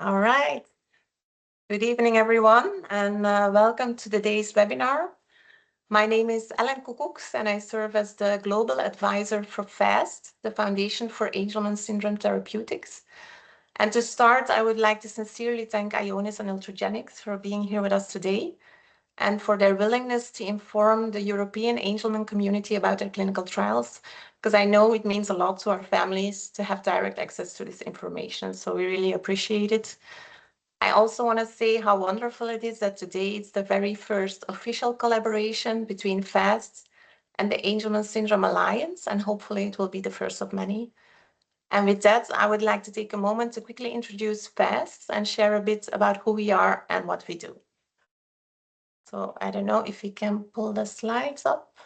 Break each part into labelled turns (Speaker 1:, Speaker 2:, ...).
Speaker 1: All right. Good evening, everyone, and welcome to today's webinar. My name is Ellen Koekoeks, and I serve as the Global Advisor for FAST, the Foundation for Angelman Syndrome Therapeutics. And to start, I would like to sincerely thank Ionis and Ultragenyx for being here with us today and for their willingness to inform the European Angelman community about their clinical trials, because I know it means a lot to our families to have direct access to this information. So we really appreciate it. I also want to say how wonderful it is that today it's the very first official collaboration between FAST and the Angelman Syndrome Alliance, and hopefully it will be the first of many. And with that, I would like to take a moment to quickly introduce FAST and share a bit about who we are and what we do. So I don't know if we can pull the slides up.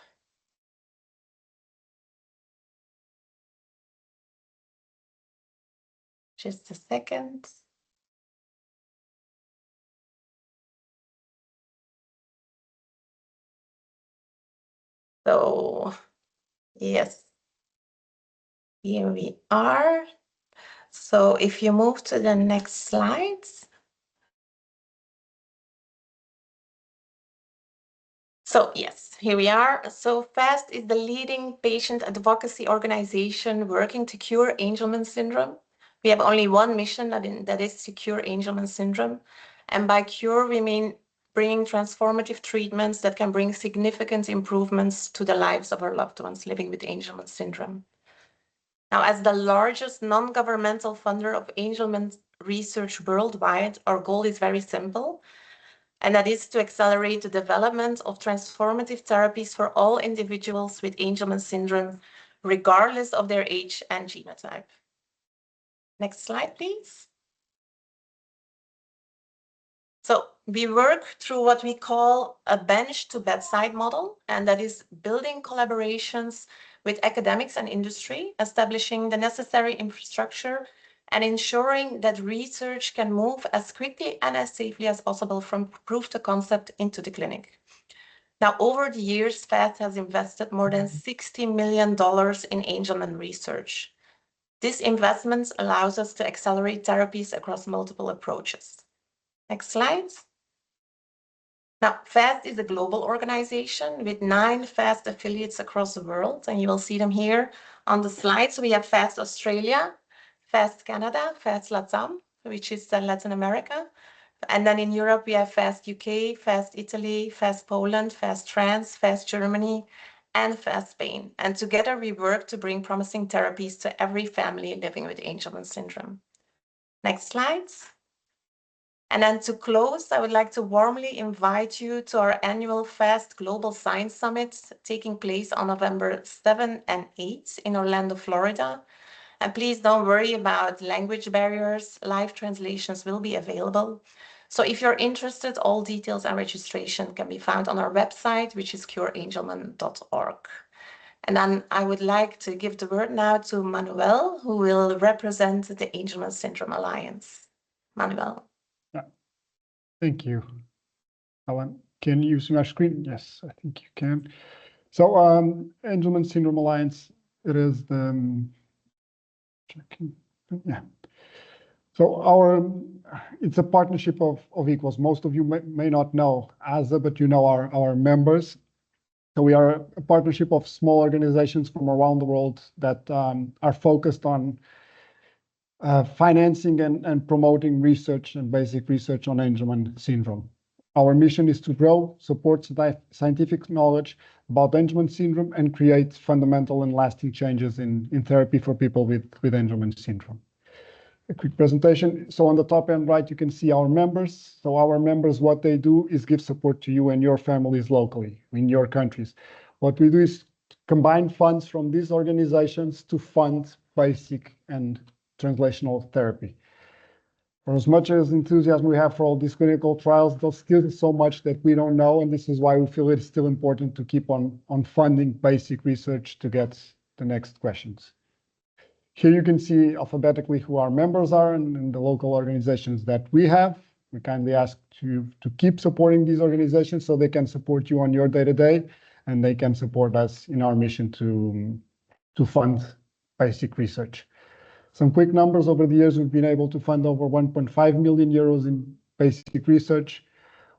Speaker 1: Just a second. So yes, here we are. So if you move to the next slides. So yes, here we are. So FAST is the leading patient advocacy organization working to cure Angelman syndrome. We have only one mission, that is to cure Angelman syndrome. And by cure, we mean bringing transformative treatments that can bring significant improvements to the lives of our loved ones living with Angelman syndrome. Now, as the largest non-governmental funder of Angelman research worldwide, our goal is very simple, and that is to accelerate the development of transformative therapies for all individuals with Angelman syndrome, regardless of their age and genotype. Next slide, please. So we work through what we call a bench-to-bedside model, and that is building collaborations with academics and industry, establishing the necessary infrastructure, and ensuring that research can move as quickly and as safely as possible from proof to concept into the clinic. Now, over the years, FAST has invested more than $60 million in Angelman research. This investment allows us to accelerate therapies across multiple approaches. Next slide. Now, FAST is a global organization with 9 FAST affiliates across the world, and you will see them here on the slide. So we have FAST Australia, FAST Canada, FAST Latam, which is Latin America. And then in Europe, we have FAST UK, FAST Italy, FAST Poland, FAST France, FAST Germany, and FAST Spain. And together we work to bring promising therapies to every family living with Angelman syndrome. Next slides. And then to close, I would like to warmly invite you to our annual FAST Global Science Summit taking place on November 7 and 8 in Orlando, Florida. And please don't worry about language barriers. Live translations will be available. So if you're interested, all details and registration can be found on our website, which is cureangelman.org. And then I would like to give the word now to Manuel, who will represent the Angelman Syndrome Alliance. Manuel.
Speaker 2: Yeah. Thank you. Alan, can you see my screen? Yes, I think you can. So Angelman Syndrome Alliance, it is the checking. Yeah. So it's a partnership of equals. Most of you may not know ASA, but you know our members. So we are a partnership of small organizations from around the world that are focused on financing and promoting research and basic research on Angelman syndrome. Our mission is to grow, support scientific knowledge about Angelman syndrome and create fundamental and lasting changes in therapy for people with Angelman syndrome. A quick presentation. So on the top end right, you can see our members. So our members, what they do is give support to you and your families locally in your countries. What we do is combine funds from these organizations to fund basic and translational therapy. For as much as enthusiasm we have for all these clinical trials, there's still so much that we don't know, and this is why we feel it's still important to keep on funding basic research to get the next questions. Here you can see alphabetically who our members are and the local organizations that we have. We kindly ask you to keep supporting these organizations so they can support you on your day-to-day, and they can support us in our mission to fund basic research. Some quick numbers: over the years, we've been able to fund over 1.5 million euros in basic research.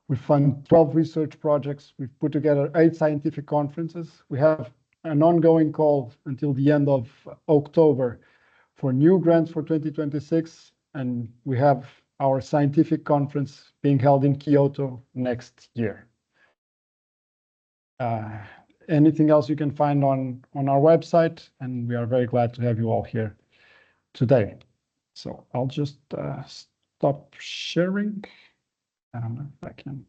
Speaker 2: We fund 12 research projects. We've put together 8 scientific conferences. We have an ongoing call until the end of October for new grants for 2026, and we have our scientific conference being held in Kyoto next year. Anything else you can find on our website, and we are very glad to have you all here today. So I'll just stop sharing. I don't know if I can.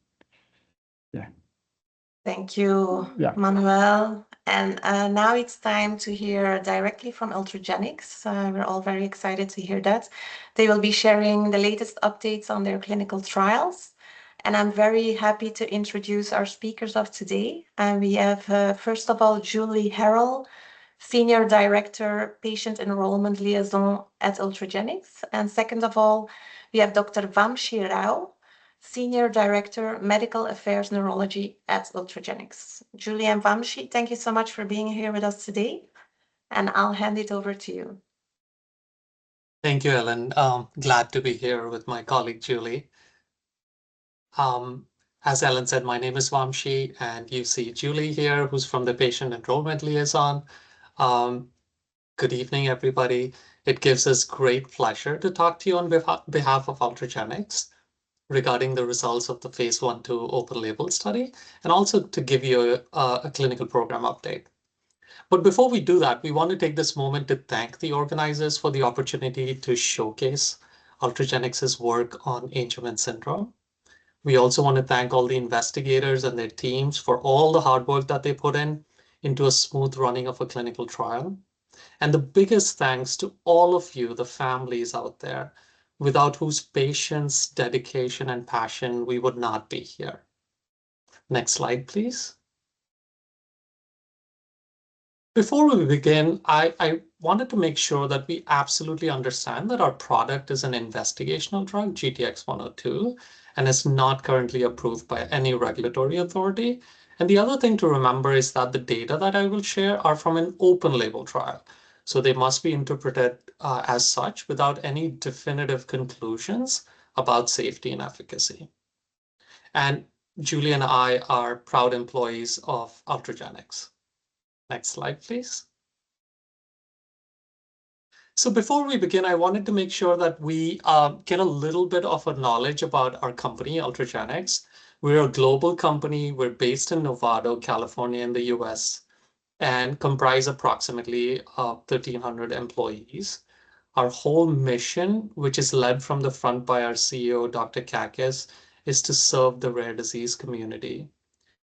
Speaker 2: Yeah.
Speaker 1: Thank you,
Speaker 2: Yeah.
Speaker 1: Manuel. And now it's time to hear directly from Ultragenyx. We're all very excited to hear that. They will be sharing the latest updates on their clinical trials. And I'm very happy to introduce our speakers of today. And we have, first of all, Julie Harrell, Senior Director, Patient Enrollment Liaison at Ultragenyx. And second of all, we have Dr. Vamshi Rao, Senior Director, Medical Affairs Neurology at Ultragenyx. Julie and Vamshi, thank you so much for being here with us today. And I'll hand it over to you.
Speaker 3: Thank you, Ellen. Glad to be here with my colleague, Julie. As Ellen said, my name is Vamshi, and you see Julie here, who's from the Patient Enrollment Liaison. Good evening, everybody. It gives us great pleasure to talk to you on behalf of Ultragenyx regarding the results of the phase 1/2 open label study, and also to give you a clinical program update. But before we do that, we want to take this moment to thank the organizers for the opportunity to showcase Ultragenyx's work on Angelman syndrome. We also want to thank all the investigators and their teams for all the hard work that they put into a smooth running of a clinical trial. And the biggest thanks to all of you, the families out there, without whose patience, dedication, and passion we would not be here. Next slide, please. Before we begin, I wanted to make sure that we absolutely understand that our product is an investigational drug, GTX-102, and is not currently approved by any regulatory authority. And the other thing to remember is that the data that I will share are from an open label trial. So they must be interpreted as such without any definitive conclusions about safety and efficacy. And Julie and I are proud employees of Ultragenyx. Next slide, please. So before we begin, I wanted to make sure that we get a little bit of a knowledge about our company, Ultragenyx. We're a global company. We're based in Novato, California, in the US, and comprise approximately 1,300 employees. Our whole mission, which is led from the front by our CEO, Dr. Kakis, is to serve the rare disease community.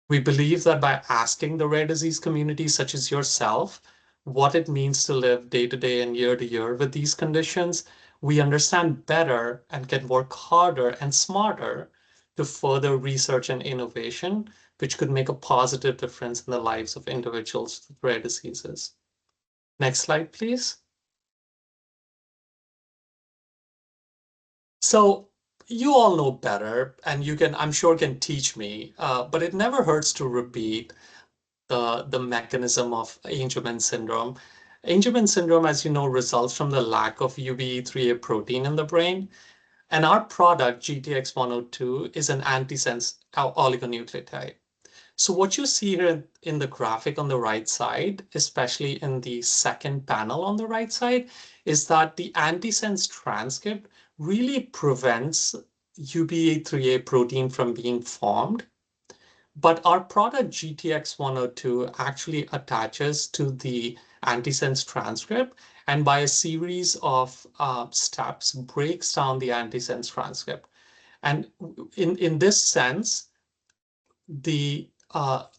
Speaker 3: We believe that by asking the rare disease community, such as yourself, what it means to live day to day and year to year with these conditions, we understand better and can work harder and smarter to further research and innovation, which could make a positive difference in the lives of individuals with rare diseases. Next slide, please. So you all know better, and you can, I'm sure, can teach me, but it never hurts to repeat the mechanism of Angelman syndrome. Angelman syndrome, as you know, results from the lack of UBE3A protein in the brain. And our product, GTX-102, is an antisense oligonucleotide. So what you see here in the graphic on the right side, especially in the second panel on the right side, is that the antisense transcript really prevents UBE3A protein from being formed. But our product GTX-102 actually attaches to the antisense transcript, and by a series of steps breaks down the antisense transcript. And in this sense, the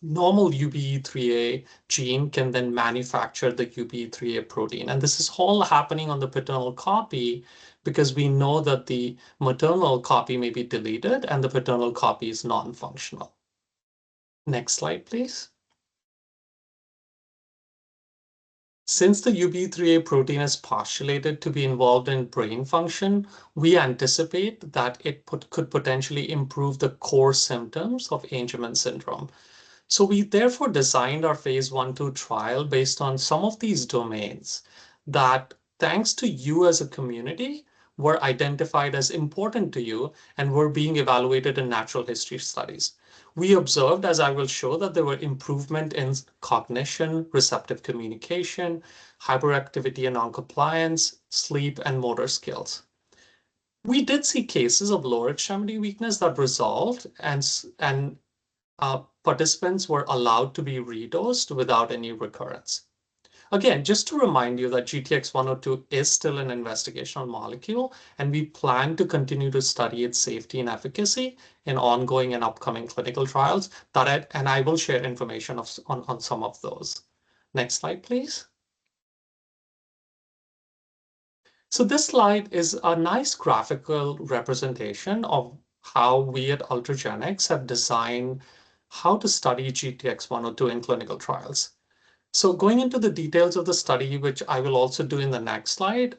Speaker 3: normal UBE3A gene can then manufacture the UBE3A protein. And this is all happening on the paternal copy because we know that the maternal copy may be deleted and the paternal copy is non-functional. Next slide, please. Since the UBE3A protein is postulated to be involved in brain function, we anticipate that it could potentially improve the core symptoms of Angelman syndrome. So we therefore designed our phase 1/2 trial based on some of these domains that thanks to you as a community, were identified as important to you and were being evaluated in natural history studies. We observed, as I will show, that there were improvement in cognition, receptive communication, hyperactivity and noncompliance, sleep, and motor skills. We did see cases of lower extremity weakness that resolved, and participants were allowed to be redosed without any recurrence. Again, just to remind you that GTX-102 is still an investigational molecule, and we plan to continue to study its safety and efficacy in ongoing and upcoming clinical trials, and I will share information on some of those. Next slide, please. So this slide is a nice graphical representation of how we at Ultragenyx have designed how to study GTX-102 in clinical trials. So going into the details of the study, which I will also do in the next slide,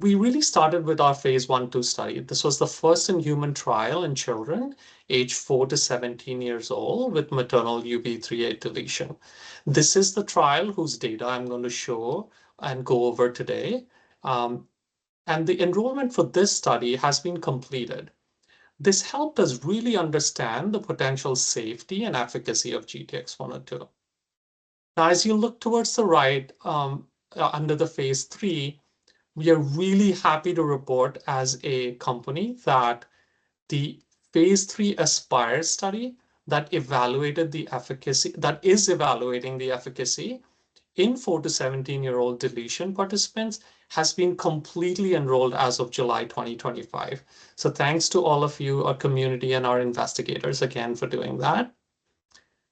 Speaker 3: we really started with our phase 1/2 study. This was the first in human trial in children aged 4 to 17 years old with maternal UB38 deletion. This is the trial whose data I'm going to show and go over today. And the enrollment for this study has been completed. This helped us really understand the potential safety and efficacy of GTX-102. Now, as you look towards the right, under the phase 3, we are really happy to report as a company that the phase 3 ASPIRE study that is evaluating the efficacy in 4 to 17-year-old deletion participants has been completely enrolled as of July 2025. So thanks to all of you, our community, and our investigators again for doing that.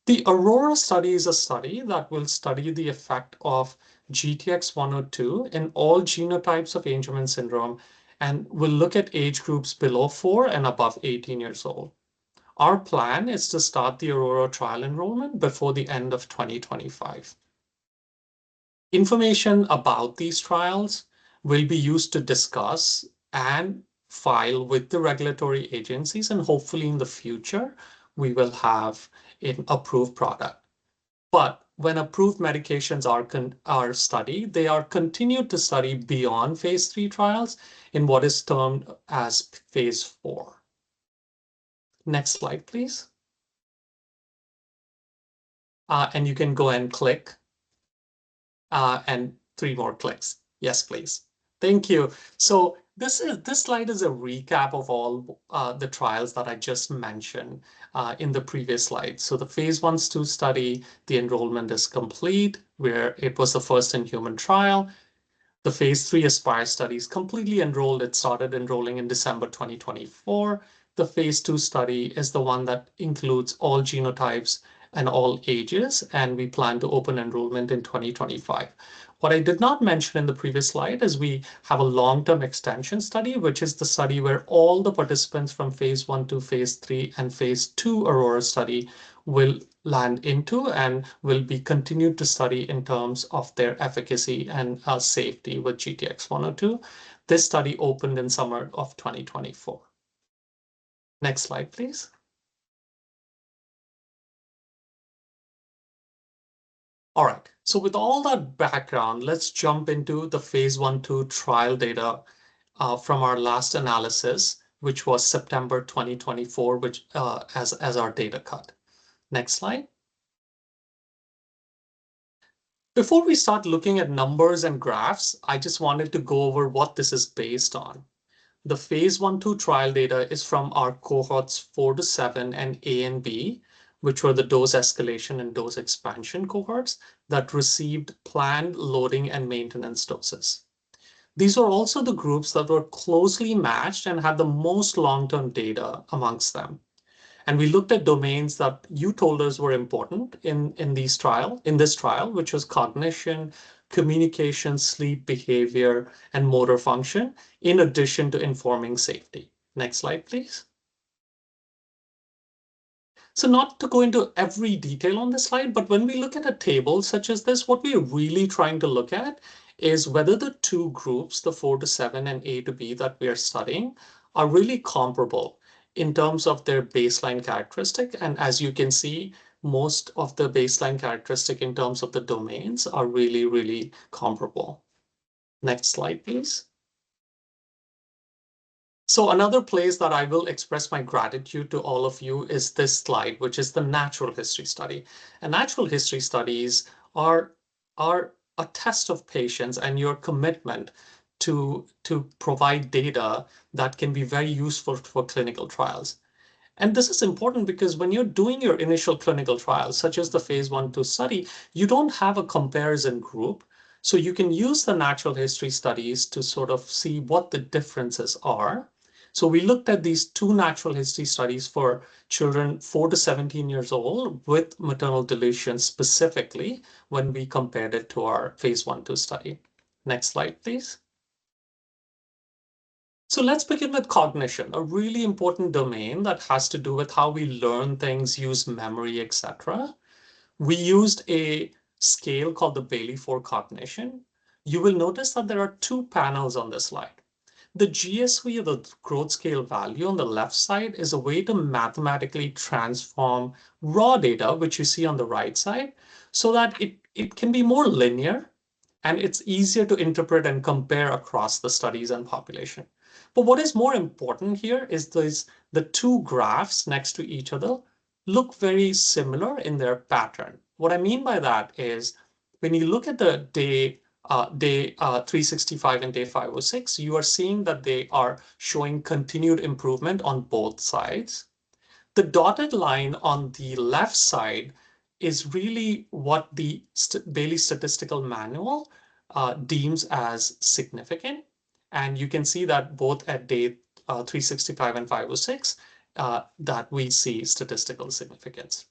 Speaker 3: The Aurora study is a study that will study the effect of GTX-102 in all genotypes of Angelman syndrome and will look at age groups below 4 and above 18 years old. Our plan is to start the Aurora trial enrollment before the end of 2025. Information about these trials will be used to discuss and file with the regulatory agencies, and hopefully in the future, we will have an approved product. But when approved medications are studied, they are continued to study beyond phase 3 trials in what is termed as phase 4. Next slide, please. And you can go and click. And 3 more clicks. Yes, please. Thank you. So this slide is a recap of all the trials that I just mentioned in the previous slide. So the phase 1/2 study, the enrollment is complete, where it was the first in human trial. The phase 3 ASPIRE study is completely enrolled. It started enrolling in December 2024. The phase 2 study is the one that includes all genotypes and all ages, and we plan to open enrollment in 2025. What I did not mention in the previous slide is we have a long-term extension study, which is the study where all the participants from phase 1 to phase 3 and phase 2 Aurora study will land into and will be continued to study in terms of their efficacy and safety with GTX-102. This study opened in summer of 2024. Next slide, please. All right, so with all that background, let's jump into the phase 1/2 trial data from our last analysis, which was September 2024, which as our data cut. Next slide. Before we start looking at numbers and graphs, I just wanted to go over what this is based on. The phase 1/2 trial data is from our cohorts 4 to 7 and A and B, which were the dose escalation and dose expansion cohorts that received planned loading and maintenance doses. These are also the groups that were closely matched and had the most long-term data amongst them. And we looked at domains that you told us were important in this trial, which was cognition, communication, sleep, behavior, and motor function, in addition to informing safety. Next slide, please. So not to go into every detail on this slide, but when we look at a table such as this, what we're really trying to look at is whether the two groups, the 4 to 7 and A to B that we are studying, are really comparable in terms of their baseline characteristic. And as you can see, most of the baseline characteristic in terms of the domains are really, really comparable. Next slide, please. So another place that I will express my gratitude to all of you is this slide, which is the natural history study. And natural history studies are a test of patience and your commitment to provide data that can be very useful for clinical trials. And this is important because when you're doing your initial clinical trials, such as the phase 1/2 study, you don't have a comparison group. So you can use the natural history studies to sort of see what the differences are. So we looked at these 2 natural history studies for children 4 to 17 years old with maternal delusion specifically when we compared it to our phase 1/2 study. Next slide, please. So let's begin with cognition, a really important domain that has to do with how we learn things, use memory, etc. We used a scale called the Bailey-4 cognition. You will notice that there are 2 panels on this slide. The GSV, or the growth scale value on the left side, is a way to mathematically transform raw data, which you see on the right side, so that it can be more linear and it's easier to interpret and compare across the studies and population. But what is more important here is the 2 graphs next to each other look very similar in their pattern. What I mean by that is when you look at the day 365 and day 506, you are seeing that they are showing continued improvement on both sides. The dotted line on the left side is really what the Bailey Statistical Manual deems as significant. And you can see that both at day 365 and 506 that we see statistical significance.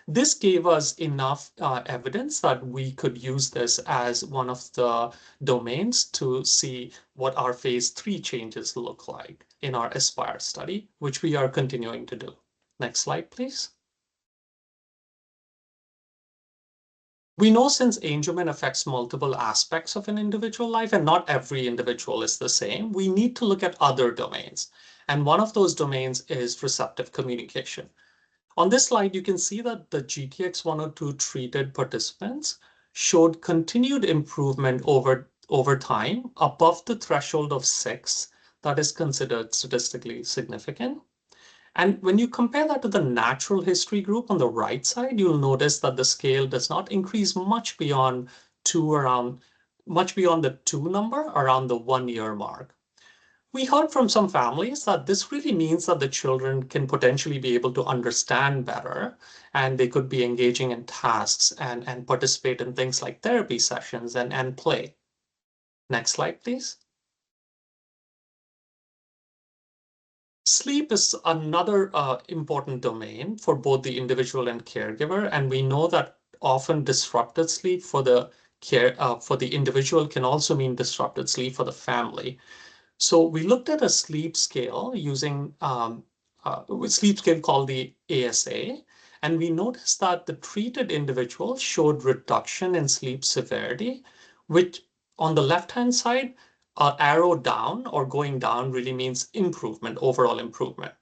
Speaker 3: This gave us enough evidence that we could use this as one of the domains to see what our phase 3 changes look like in our ASPIRE study, which we are continuing to do. Next slide, please. We know since Angelman affects multiple aspects of an individual life, and not every individual is the same, we need to look at other domains. And one of those domains is receptive communication. On this slide, you can see that the GTX-102 treated participants showed continued improvement over time above the threshold of 6 that is considered statistically significant. And when you compare that to the natural history group on the right side, you'll notice that the scale does not increase much beyond the 2 number around the 1-year mark. We heard from some families that this really means that the children can potentially be able to understand better and they could be engaging in tasks and participate in things like therapy sessions and play. Next slide, please. Sleep is another important domain for both the individual and caregiver, and we know that often disrupted sleep for the individual can also mean disrupted sleep for the family. So we looked at a sleep scale using a sleep scale called the ASA, and we noticed that the treated individual showed reduction in sleep severity, which on the left-hand side, arrow down or going down really means improvement, overall improvement.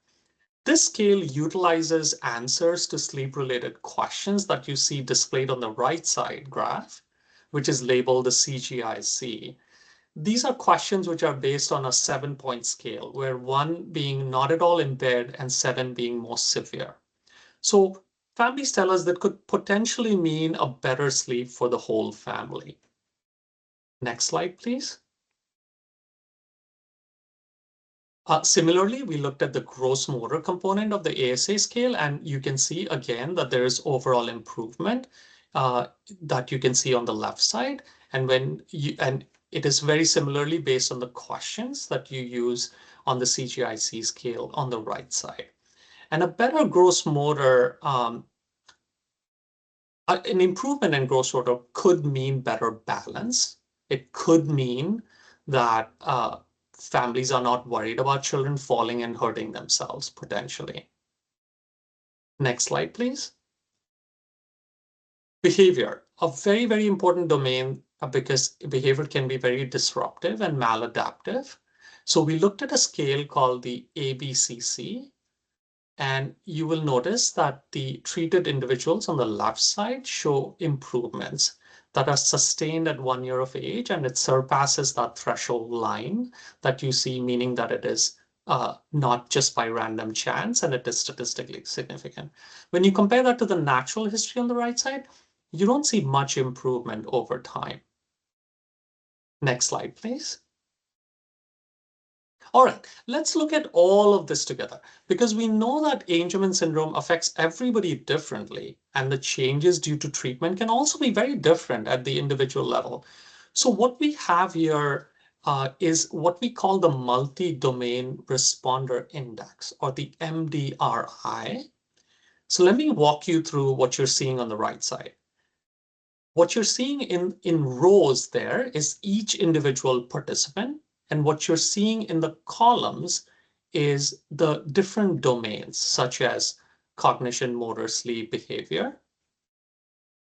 Speaker 3: This scale utilizes answers to sleep-related questions that you see displayed on the right side graph, which is labeled the CGIC. These are questions which are based on a 7-point scale, where 1 being not at all impaired and 7 being most severe. So families tell us that could potentially mean a better sleep for the whole family. Next slide, please. Similarly, we looked at the gross motor component of the ASA scale, and you can see again that there is overall improvement that you can see on the left side. And it is very similarly based on the questions that you use on the CGIC scale on the right side. And a better gross motor, an improvement in gross motor could mean better balance. It could mean that families are not worried about children falling and hurting themselves potentially. Next slide, please. Behavior, a very, very important domain because behavior can be very disruptive and maladaptive. So we looked at a scale called the ABCC, and you will notice that the treated individuals on the left side show improvements that are sustained at 1 year of age, and it surpasses that threshold line that you see, meaning that it is not just by random chance, and it is statistically significant. When you compare that to the natural history on the right side, you don't see much improvement over time. Next slide, please. All right, let's look at all of this together, because we know that Angelman syndrome affects everybody differently, and the changes due to treatment can also be very different at the individual level. So what we have here is what we call the multi-domain responder index, or the MDRI. So let me walk you through what you're seeing on the right side. What you're seeing in rows there is each individual participant, and what you're seeing in the columns is the different domains, such as cognition, motor, sleep, behavior.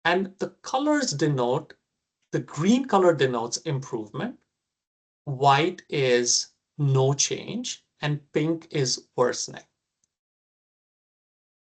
Speaker 3: And the colors denote, the green color denotes improvement, white is no change, and pink is worsening.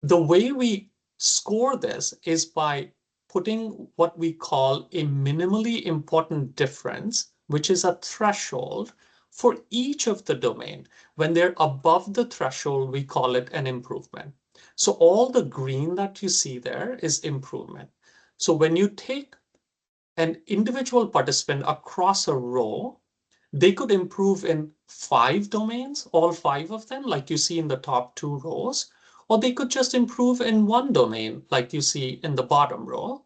Speaker 3: The way we score this is by putting what we call a minimally important difference, which is a threshold for each of the domain. When they're above the threshold, we call it an improvement. So all the green that you see there is improvement. So when you take an individual participant across a row, they could improve in 5 domains, all 5 of them, like you see in the top 2 rows, or they could just improve in 1 domain, like you see in the bottom row,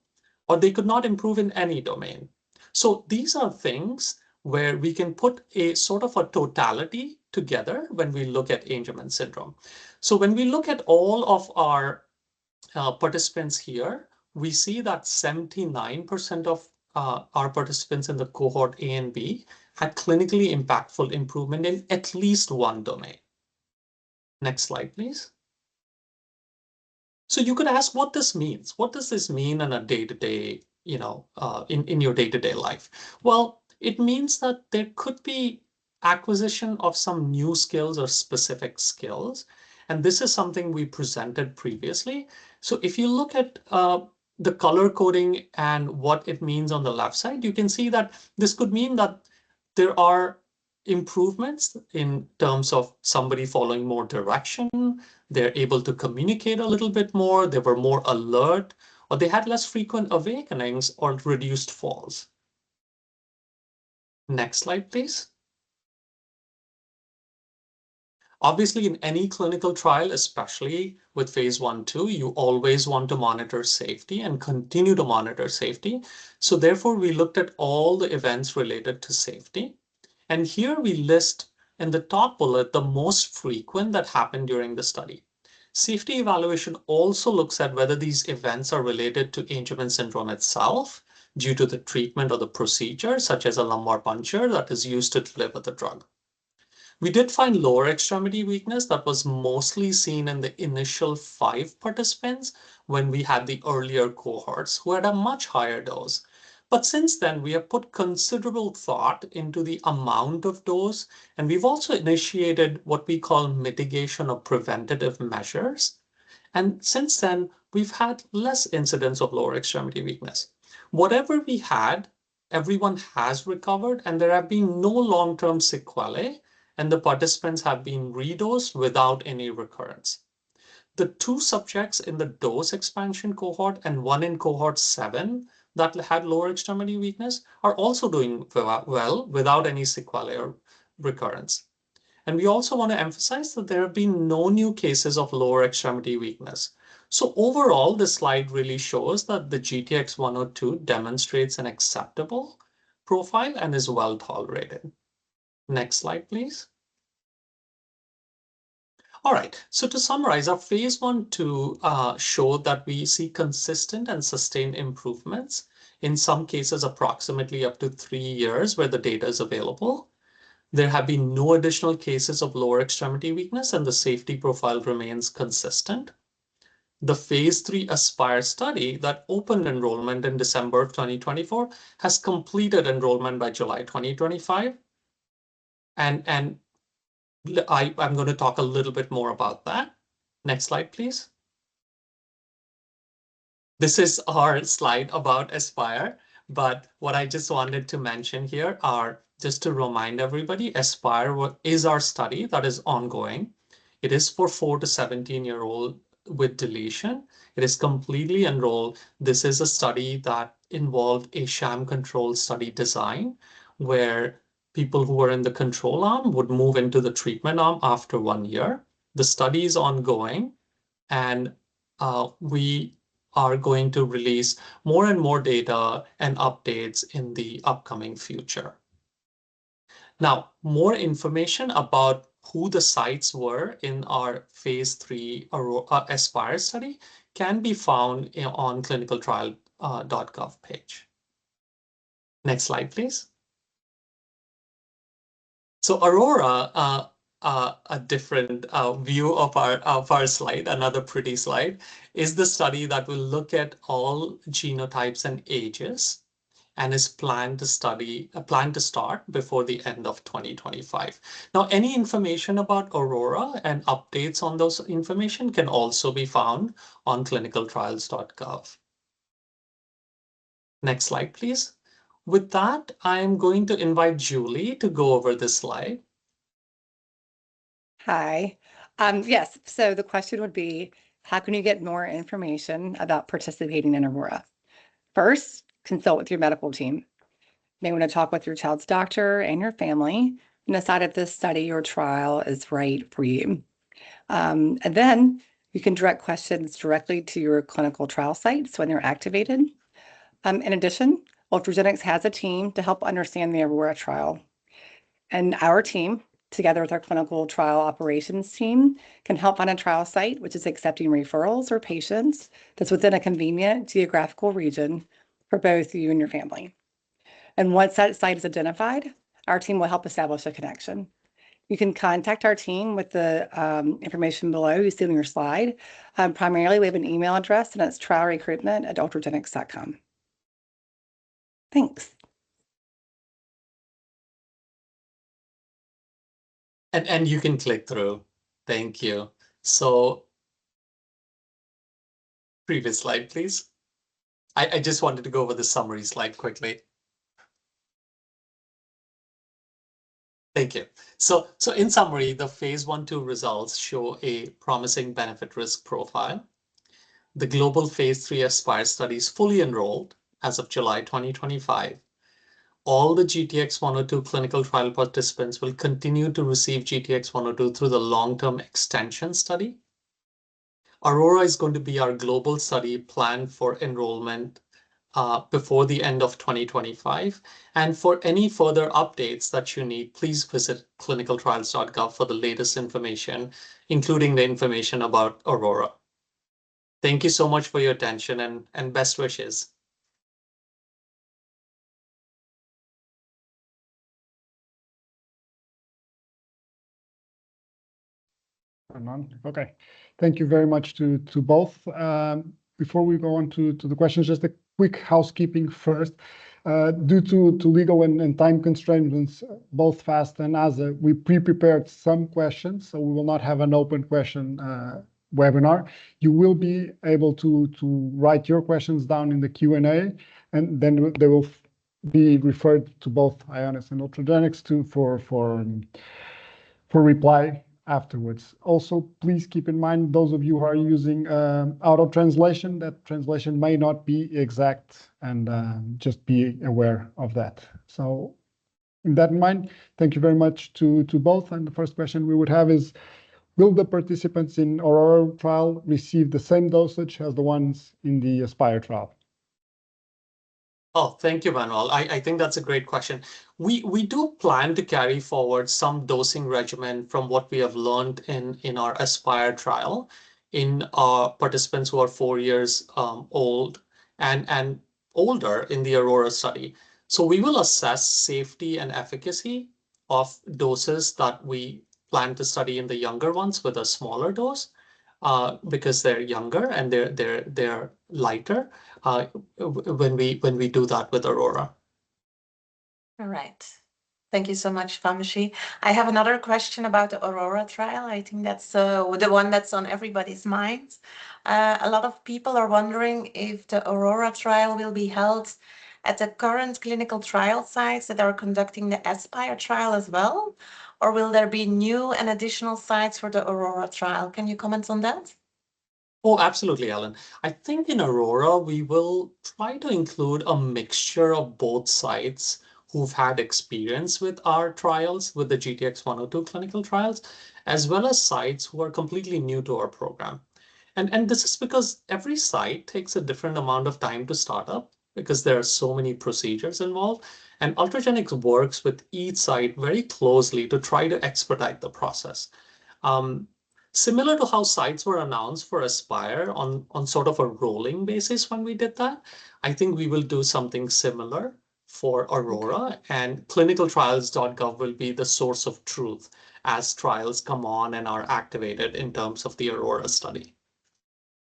Speaker 3: or they could not improve in any domain. So these are things where we can put a sort of a totality together when we look at Angelman syndrome. So when we look at all of our participants here, we see that 79% of our participants in the cohort A and B had clinically impactful improvement in at least 1 domain. Next slide, please. So you could ask what this means. What does this mean in a day-to-day, in your day-to-day life? Well, it means that there could be acquisition of some new skills or specific skills. And this is something we presented previously. So if you look at the color coding and what it means on the left side, you can see that this could mean that there are improvements in terms of somebody following more direction, they're able to communicate a little bit more, they were more alert, or they had less frequent awakenings or reduced falls. Next slide, please. Obviously, in any clinical trial, especially with phase 1-2, you always want to monitor safety and continue to monitor safety. So therefore, we looked at all the events related to safety. And here we list in the top bullet the most frequent that happened during the study. Safety evaluation also looks at whether these events are related to Angelman syndrome itself due to the treatment or the procedure, such as a lumbar puncture that is used to deliver the drug. We did find lower extremity weakness that was mostly seen in the initial 5 participants when we had the earlier cohorts who had a much higher dose. But since then, we have put considerable thought into the amount of dose, and we've also initiated what we call mitigation or preventative measures. And since then, we've had less incidence of lower extremity weakness. Whatever we had, everyone has recovered, and there have been no long-term sequelae, and the participants have been redosed without any recurrence. The 2 subjects in the dose expansion cohort and 1 in cohort 7 that had lower extremity weakness are also doing well without any sequelae or recurrence. And we also want to emphasize that there have been no new cases of lower extremity weakness. So overall, this slide really shows that the GTX-102 demonstrates an acceptable profile and is well tolerated. Next slide, please. All right, so to summarize, our phase 1-2 showed that we see consistent and sustained improvements, in some cases approximately up to 3 years where the data is available. There have been no additional cases of lower extremity weakness, and the safety profile remains consistent. The phase 3 ASPIRE study that opened enrollment in December of 2024 has completed enrollment by July 2025. And I'm going to talk a little bit more about that. Next slide, please. This is our slide about ASPIRE. But what I just wanted to mention here are, just to remind everybody, Aspire is our study that is ongoing. It is for 4 to 17-year-old with deletion. It is completely enrolled. This is a study that involved a sham control study design where people who were in the control arm would move into the treatment arm after 1 year. The study is ongoing, and we are going to release more and more data and updates in the upcoming future. Now, more information about who the sites were in our phase 3 Aspire study can be found on clinicaltrial.gov page. Next slide, please. So Aurora, a different view of our slide, another pretty slide, is the study that will look at all genotypes and ages, and is planned to start before the end of 2025. Now, any information about Aurora and updates on those information can also be found on clinicaltrials.gov. Next slide, please. With that, I'm going to invite Julie to go over this slide.
Speaker 4: Hi. Yes, so the question would be, how can you get more information about participating in Aurora? First, consult with your medical team. You may want to talk with your child's doctor and your family and decide if this study or trial is right for you. And then you can direct questions directly to your clinical trial sites when they're activated. In addition, Ultragenyx has a team to help understand the Aurora trial. And our team, together with our clinical trial operations team, can help find a trial site which is accepting referrals or patients that's within a convenient geographical region for both you and your family. And once that site is identified, our team will help establish a connection. You can contact our team with the information below you see on your slide. Primarily, we have an email address, and it's trialrecruitment@ultragenyx.com. Thanks.
Speaker 3: And you can click through. Thank you. So previous slide, please. I just wanted to go over the summary slide quickly. Thank you. So in summary, the phase 1/2 results show a promising benefit risk profile. The global phase 3 Aspire study is fully enrolled as of July 2025. All the GTX-102 clinical trial participants will continue to receive GTX-102 through the long-term extension study. Aurora is going to be our global study planned for enrollment before the end of 2025. And for any further updates that you need, please visit clinicaltrials.gov for the latest information, including the information about Aurora. Thank you so much for your attention, and best wishes.
Speaker 2: Okay, thank you very much to both. Before we go on to the questions, just a quick housekeeping first. Due to legal and time constraints, both FAST and ASA, we pre-prepared some questions, so we will not have an open question webinar. You will be able to write your questions down in the Q&A, and then they will be referred to both Ionis and Ultragenyx for reply afterwards. Also, please keep in mind, those of you who are using auto translation, that translation may not be exact, and just be aware of that. So in that in mind, thank you very much to both. And the first question we would have is, will the participants in Aurora trial receive the same dosage as the ones in the Aspire trial?
Speaker 3: Oh, thank you, Manuel. I think that's a great question. We do plan to carry forward some dosing regimen from what we have learned in our Aspire trial in our participants who are 4 years old and older in the Aurora study. So we will assess safety and efficacy of doses that we plan to study in the younger ones with a smaller dose, because they're younger and they're lighter when we do that with Aurora.
Speaker 1: All right. Thank you so much, Vamshi. I have another question about the Aurora trial. I think that's the one that's on everybody's minds. A lot of people are wondering if the Aurora trial will be held at the current clinical trial sites that are conducting the Aspire trial as well? Or will there be new and additional sites for the Aurora trial? Can you comment on that?
Speaker 3: Oh, absolutely, Ellen. I think in Aurora, we will try to include a mixture of both sites who've had experience with our trials, with the GTX 102 clinical trials, as well as sites who are completely new to our program. And this is because every site takes a different amount of time to start up because there are so many procedures involved. And Ultragenyx works with each site very closely to try to expedite the process. Um, Similar to how sites were announced for Aspire on sort of a rolling basis when we did that, I think we will do something similar for Aurora, and clinicaltrials.gov will be the source of truth as trials come on and are activated in terms of the Aurora study.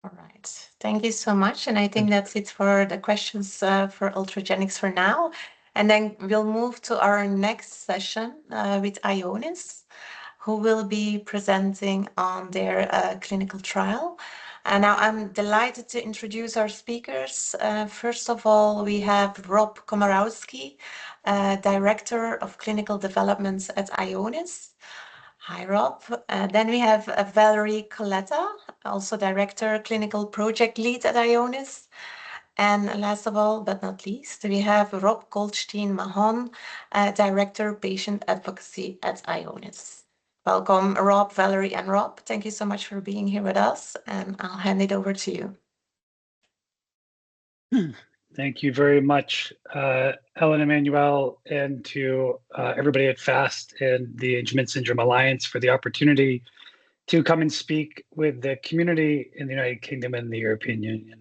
Speaker 1: All right. Thank you so much. And I think that's it for the questions for Ultragenyx for now. And then we'll move to our next session with Ionis, who will be presenting on their clinical trial. And now I'm delighted to introduce our speakers. First of all, we have Rob Komorowski, Director of Clinical Developments at Ionis. Hi, Rob. Then we have Valerie Coletta, also Director, Clinical Project Lead at Ionis. And last of all, but not least, we have Rob Goldstein-Mahon, Director, Patient Advocacy at Ionis. Welcome, Rob, Valerie, and Rob. Thank you so much for being here with us, and I'll hand it over to you.
Speaker 5: Thank you very much, Ellen Emmanuel, and to everybody at FAST and the Angelman Syndrome Alliance for the opportunity to come and speak with the community in the United Kingdom and the European Union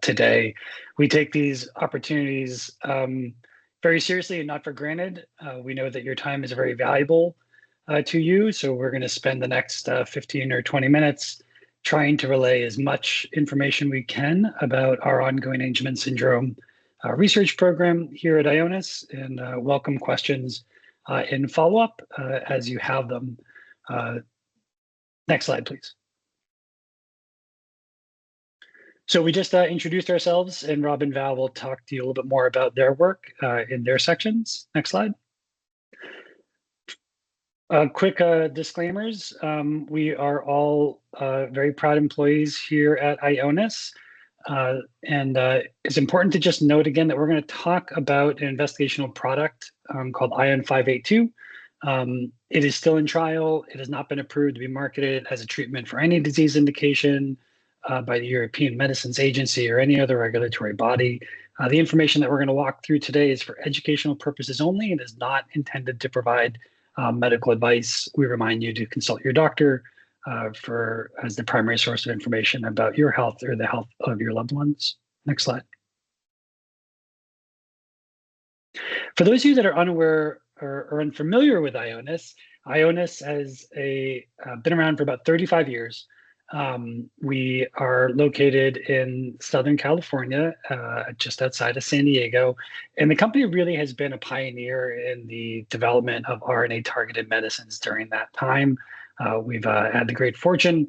Speaker 5: today. We take these opportunities very seriously and not for granted. We know that your time is very valuable to you, so we're going to spend the next 15 or 20 minutes trying to relay as much information we can about our ongoing Angelman syndrome research program here at Ionis, and welcome questions in follow-up as you have them. Next slide, please. So we just introduced ourselves, and Rob and Val will talk to you a little bit more about their work in their sections. Next slide. Quick disclaimers. We are all very proud employees here at Ionis. And it's important to just note again that we're going to talk about an investigational product called ION582. It is still in trial. It has not been approved to be marketed as a treatment for any disease indication by the European Medicines Agency or any other regulatory body. The information that we're going to walk through today is for educational purposes only and is not intended to provide medical advice. We remind you to consult your doctor as the primary source of information about your health or the health of your loved ones. Next slide. For those of you that are unaware or unfamiliar with Ionis, Ionis has been around for about 35 years. We are located in Southern California, just outside of San Diego, and the company really has been a pioneer in the development of RNA-targeted medicines during that time. We've had the great fortune,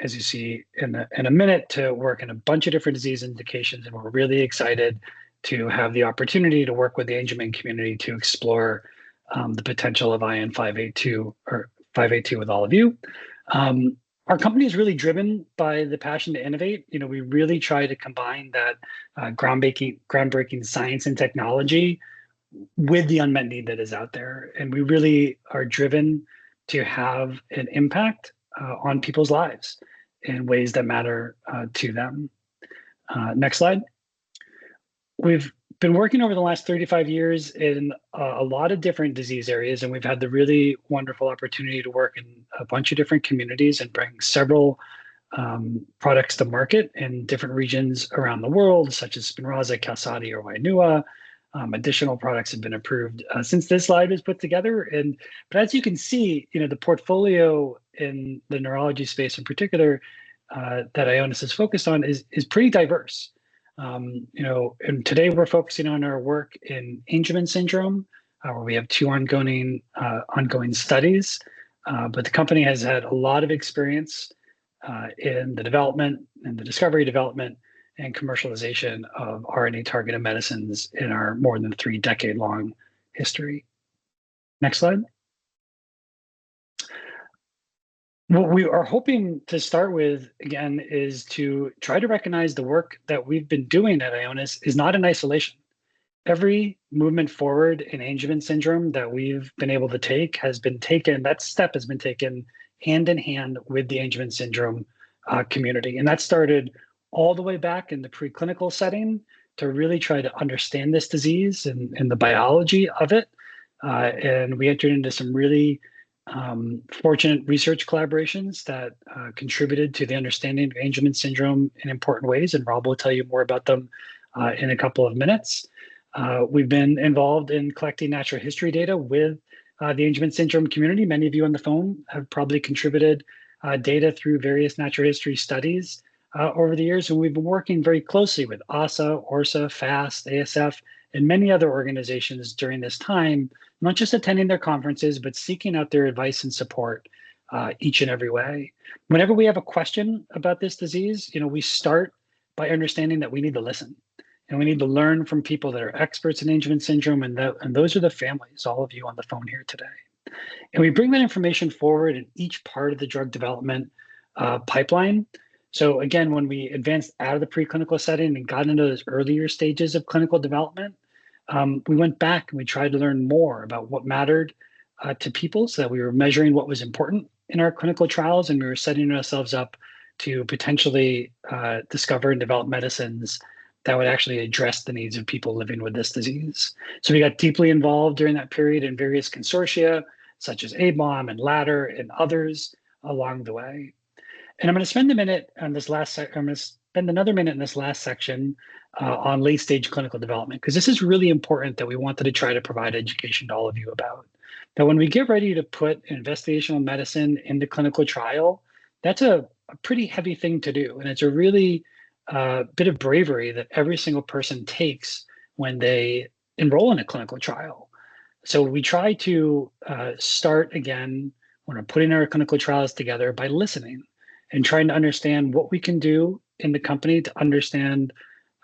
Speaker 5: as you see in a minute, to work in a bunch of different disease indications, and we're really excited to have the opportunity to work with the Angelman community to explore the potential of ION582 or 582 with all of you. Our company is really driven by the passion to innovate. You know, we really try to combine that groundbreaking science and technology with the unmet need that is out there. And we really are driven to have an impact on people's lives in ways that matter to them. Next slide. We've been working over the last 35 years in a lot of different disease areas, and we've had the really wonderful opportunity to work in a bunch of different communities and bring several products to market in different regions around the world, such as Spinraza, Qalsody, or Wainua. Additional products have been approved since this slide was put together. But as you can see, you know, the portfolio in the neurology space in particular that Ionis is focused on is pretty diverse. You know, and today we're focusing on our work in Angelman syndrome, where we have two ongoing studies. But the company has had a lot of experience in the development and the discovery, development, and commercialization of RNA-targeted medicines in our more than 3-decade-long history. Next slide. What we are hoping to start with, again, is to try to recognize the work that we've been doing at Ionis is not in isolation. Every movement forward in Angelman syndrome that we've been able to take that step has been taken hand in hand with the Angelman syndrome community. And that started all the way back in the preclinical setting to really try to understand this disease and the biology of it. And we entered into some really fortunate research collaborations that contributed to the understanding of Angelman syndrome in important ways. And Rob will tell you more about them in a couple of minutes. We've been involved in collecting natural history data with the Angelman syndrome community. Many of you on the phone have probably contributed data through various natural history studies over the years. And we've been working very closely with ASA, ORSA, FAST, ASF, and many other organizations during this time, not just attending their conferences, but seeking out their advice and support each and every way. Whenever we have a question about this disease, we start by understanding that we need to listen. And we need to learn from people that are experts in Angelman syndrome, and those are the families, all of you on the phone here today. And we bring that information forward in each part of the drug development pipeline. So again, when we advanced out of the preclinical setting and got into those earlier stages of clinical development, we went back and we tried to learn more about what mattered to people so that we were measuring what was important in our clinical trials, and we were setting ourselves up to potentially discover and develop medicines that would actually address the needs of people living with this disease. So we got deeply involved during that period in various consortia, such as ABOM and Ladder and others along the way. And I'm going to spend a minute on this last I'm going to spend another minute in this last section on late-stage clinical development, because this is really important that we wanted to try to provide education to all of you about. That when we get ready to put investigational medicine into clinical trial, that's a pretty heavy thing to do. And it's a really bit of bravery that every single person takes when they enroll in a clinical trial. So we try to start again when we're putting our clinical trials together by listening and trying to understand what we can do in the company to understand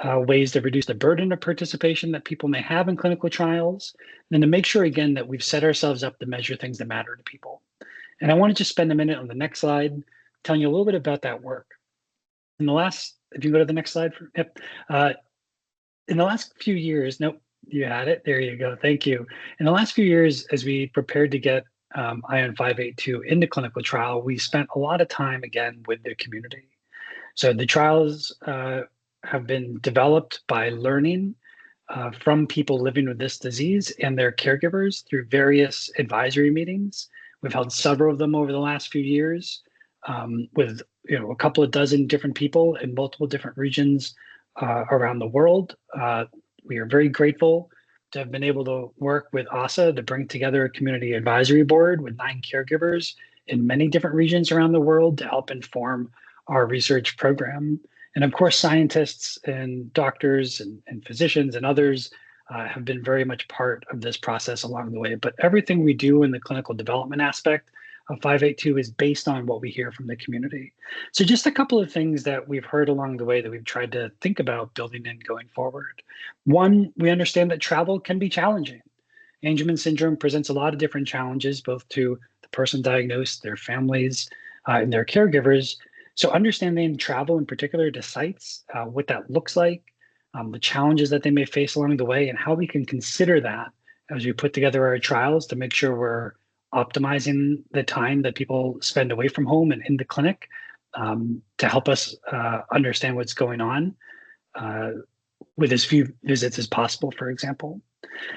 Speaker 5: ways to reduce the burden of participation that people may have in clinical trials, and to make sure again that we've set ourselves up to measure things that matter to people. And I want to just spend a minute on the next slide telling you a little bit about that work. In the last, if you go to the next slide, yep. In the last few years, nope, you had it. There you go. Thank you. In the last few years, as we prepared to get ION 582 into clinical trial, we spent a lot of time again with the community. So the trials have been developed by learning from people living with this disease and their caregivers through various advisory meetings. We've held several of them over the last few years with a couple of dozen different people in multiple different regions around the world. We are very grateful to have been able to work with ASA to bring together a community advisory board with 9 caregivers in many different regions around the world to help inform our research program. And of course, scientists and doctors and physicians and others have been very much part of this process along the way. But everything we do in the clinical development aspect of 582 is based on what we hear from the community. So just a couple of things that we've heard along the way that we've tried to think about building in going forward. One, we understand that travel can be challenging. Angelman syndrome presents a lot of different challenges, both to the person diagnosed, their families, and their caregivers. So understanding travel in particular to sites, what that looks like, the challenges that they may face along the way, and how we can consider that as we put together our trials to make sure we're optimizing the time that people spend away from home and in the clinic to help us understand what's going on with as few visits as possible, for example.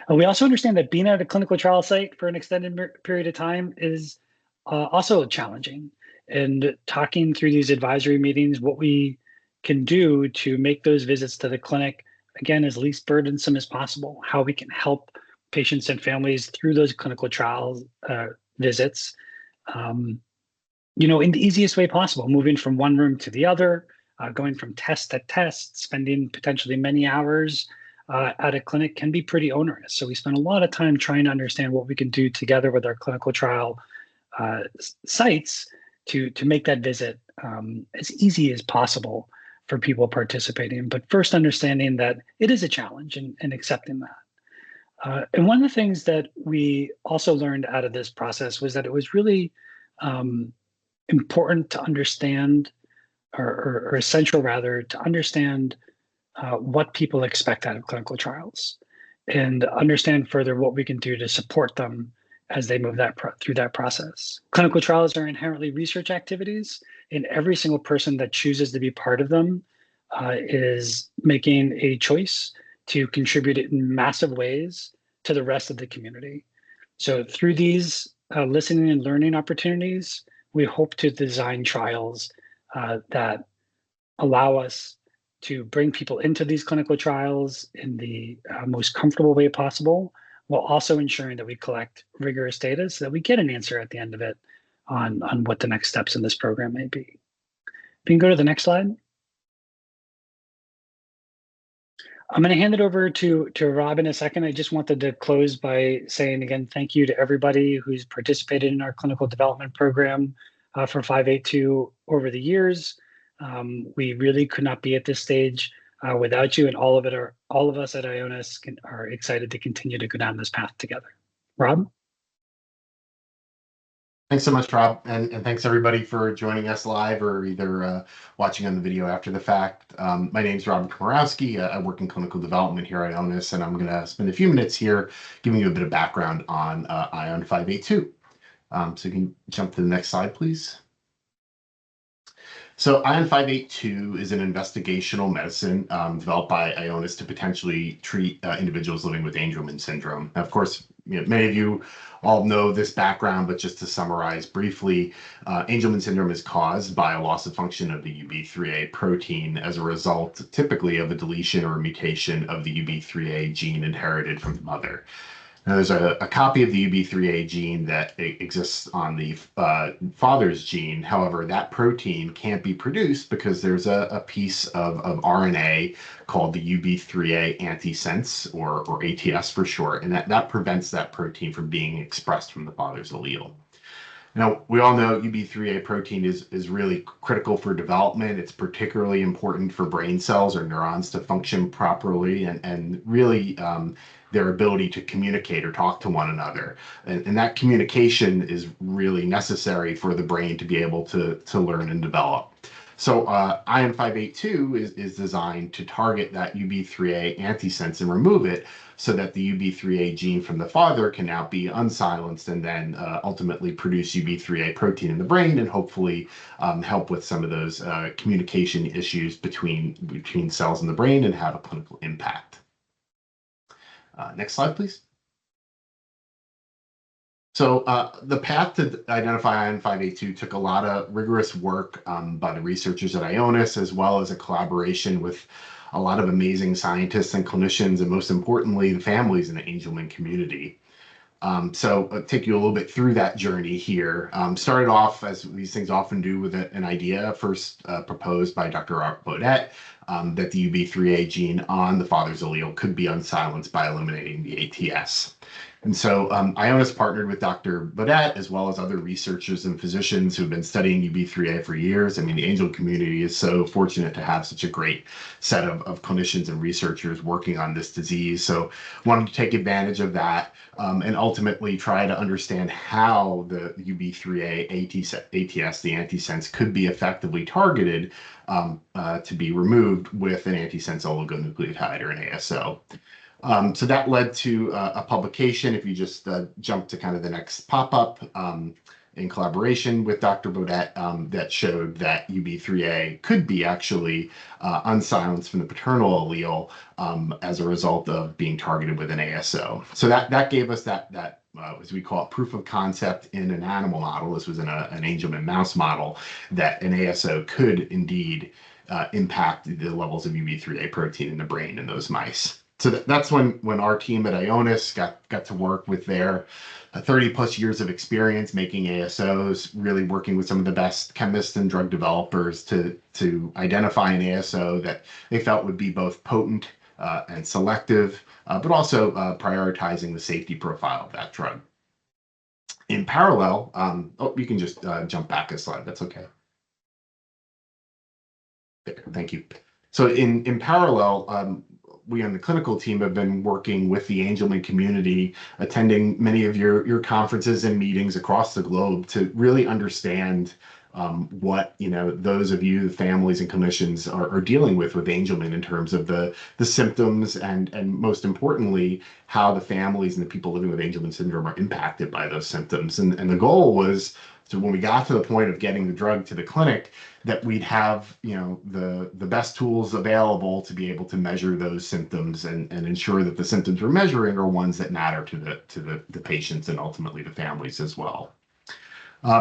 Speaker 5: We also understand that being at a clinical trial site for an extended period of time is also challenging. And talking through these advisory meetings, what we can do to make those visits to the clinic, again, as least burdensome as possible, how we can help patients and families through those clinical trials visits, in the easiest way possible, moving from one room to the other, going from test to test, spending potentially many hours at a clinic can be pretty onerous. So we spend a lot of time trying to understand what we can do together with our clinical trial sites to make that visit as easy as possible for people participating. But first, understanding that it is a challenge and accepting that. And one of the things that we also learned out of this process was that it was really important to understand, or essential rather, to understand what people expect out of clinical trials, and understand further what we can do to support them as they move through that process. Clinical trials are inherently research activities, and every single person that chooses to be part of them is making a choice to contribute in massive ways to the rest of the community. So through these listening and learning opportunities, we hope to design trials that allow us to bring people into these clinical trials in the most comfortable way possible, while also ensuring that we collect rigorous data so that we get an answer at the end of it on what the next steps in this program may be. If you can go to the next slide. I'm going to hand it over to Rob in a second. I just wanted to close by saying again, thank you to everybody who's participated in our clinical development program for 582 over the years. We really could not be at this stage without you, and all of us at Ionis are excited to continue to go down this path together. Rob?
Speaker 6: Thanks so much, Rob, and thanks everybody for joining us live or either watching on the video after the fact. My name is Robert Komorowski. I work in clinical development here at Ionis, and I'm going to spend a few minutes here giving you a bit of background on ION 582. So you can jump to the next slide, please. So ION 582 is an investigational medicine developed by Ionis to potentially treat individuals living with Angelman syndrome. Now, of course, many of you all know this background, but just to summarize briefly, Angelman syndrome is caused by a loss of function of the UB3A protein as a result, typically, of a deletion or a mutation of the UB3A gene inherited from the mother. Now, there's a copy of the UB3A gene that exists on the father's gene. However, that protein can't be produced because there's a piece of RNA called the UB3A antisense, or ATS for short, and that prevents that protein from being expressed from the father's allele. Now, we all know UB3A protein is really critical for development. It's particularly important for brain cells or neurons to function properly and really their ability to communicate or talk to one another. And that communication is really necessary for the brain to be able to learn and develop. So ION 582 is designed to target that UB3A antisense and remove it so that the UB3A gene from the father can now be unsilenced and then ultimately produce UB3A protein in the brain and hopefully help with some of those communication issues between cells in the brain and have a clinical impact. Next slide, please. So the path to identify ION 582 took a lot of rigorous work by the researchers at Ionis, as well as a collaboration with a lot of amazing scientists and clinicians, and most importantly, the families in the Angelman community. So I'll take you a little bit through that journey here. Started off, as these things often do, with an idea first proposed by Dr. Baudet that the UB3A gene on the father's allele could be unsilenced by eliminating the ATS. And so Ionis partnered with Dr. Baudet, as well as other researchers and physicians who've been studying UB3A for years. I mean, the Angelman community is so fortunate to have such a great set of clinicians and researchers working on this disease. So wanted to take advantage of that and ultimately try to understand how the UB3A ATS, the antisense, could be effectively targeted to be removed with an antisense oligonucleotide, or an ASO. So that led to a publication, if you just jump to kind of the next pop-up, in collaboration with Dr. Baudet, that showed that UB3A could be actually unsilenced from the paternal allele as a result of being targeted with an ASO. So that gave us that as we call it, proof of concept in an animal model. This was in an Angelman mouse model, that an ASO could indeed impact the levels of UB3A protein in the brain in those mice. So that's when our team at Ionis got to work with their 30+ years of experience making ASOs, really working with some of the best chemists and drug developers to identify an ASO that they felt would be both potent and selective, but also prioritizing the safety profile of that drug. In parallel, you can just jump back a slide, that's okay. There, thank you. So in parallel, we on the clinical team have been working with the Angelman community, attending many of your conferences and meetings across the globe to really understand what those of you, the families and clinicians, are dealing with Angelman in terms of the symptoms and most importantly, how the families and the people living with Angelman syndrome are impacted by those symptoms. And the goal was, so when we got to the point of getting the drug to the clinic, that we'd have the best tools available to be able to measure those symptoms and ensure that the symptoms we're measuring are ones that matter to the patients and ultimately the families as well.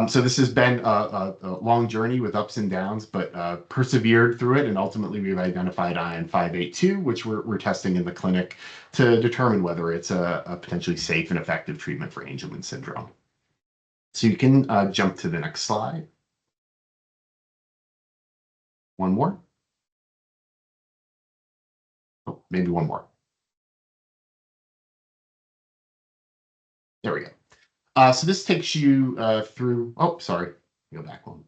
Speaker 6: So this has been a long journey with ups and downs, but persevered through it, and ultimately we've identified ION582, which we're testing in the clinic to determine whether it's a potentially safe and effective treatment for Angelman syndrome. So you can jump to the next slide. One more. Oh, maybe one more. There we go. So this takes you through, oh, sorry, go back one.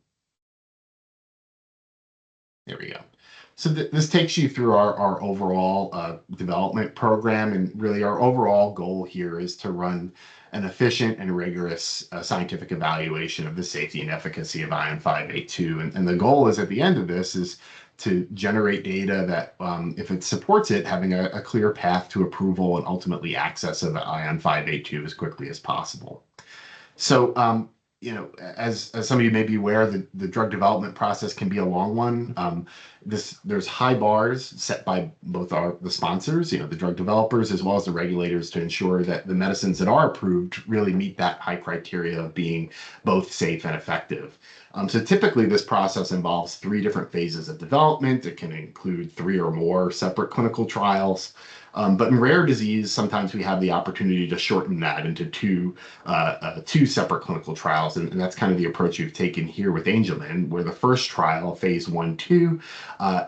Speaker 6: There we go. So this takes you through our overall development program, and really our overall goal here is to run an efficient and rigorous scientific evaluation of the safety and efficacy of ION582. And the goal is at the end of this is to generate data that, if it supports it, having a clear path to approval and ultimately access of ION582 as quickly as possible. So, as some of you may be aware, the drug development process can be a long one. There's high bars set by both the sponsors, the drug developers, as well as the regulators, to ensure that the medicines that are approved really meet that high criteria of being both safe and effective. So typically this process involves 3 different phases of development. It can include 3 or more separate clinical trials. But in rare disease, sometimes we have the opportunity to shorten that into two separate clinical trials. And that's kind of the approach we've taken here with Angelman, where the first trial, phase 1/2,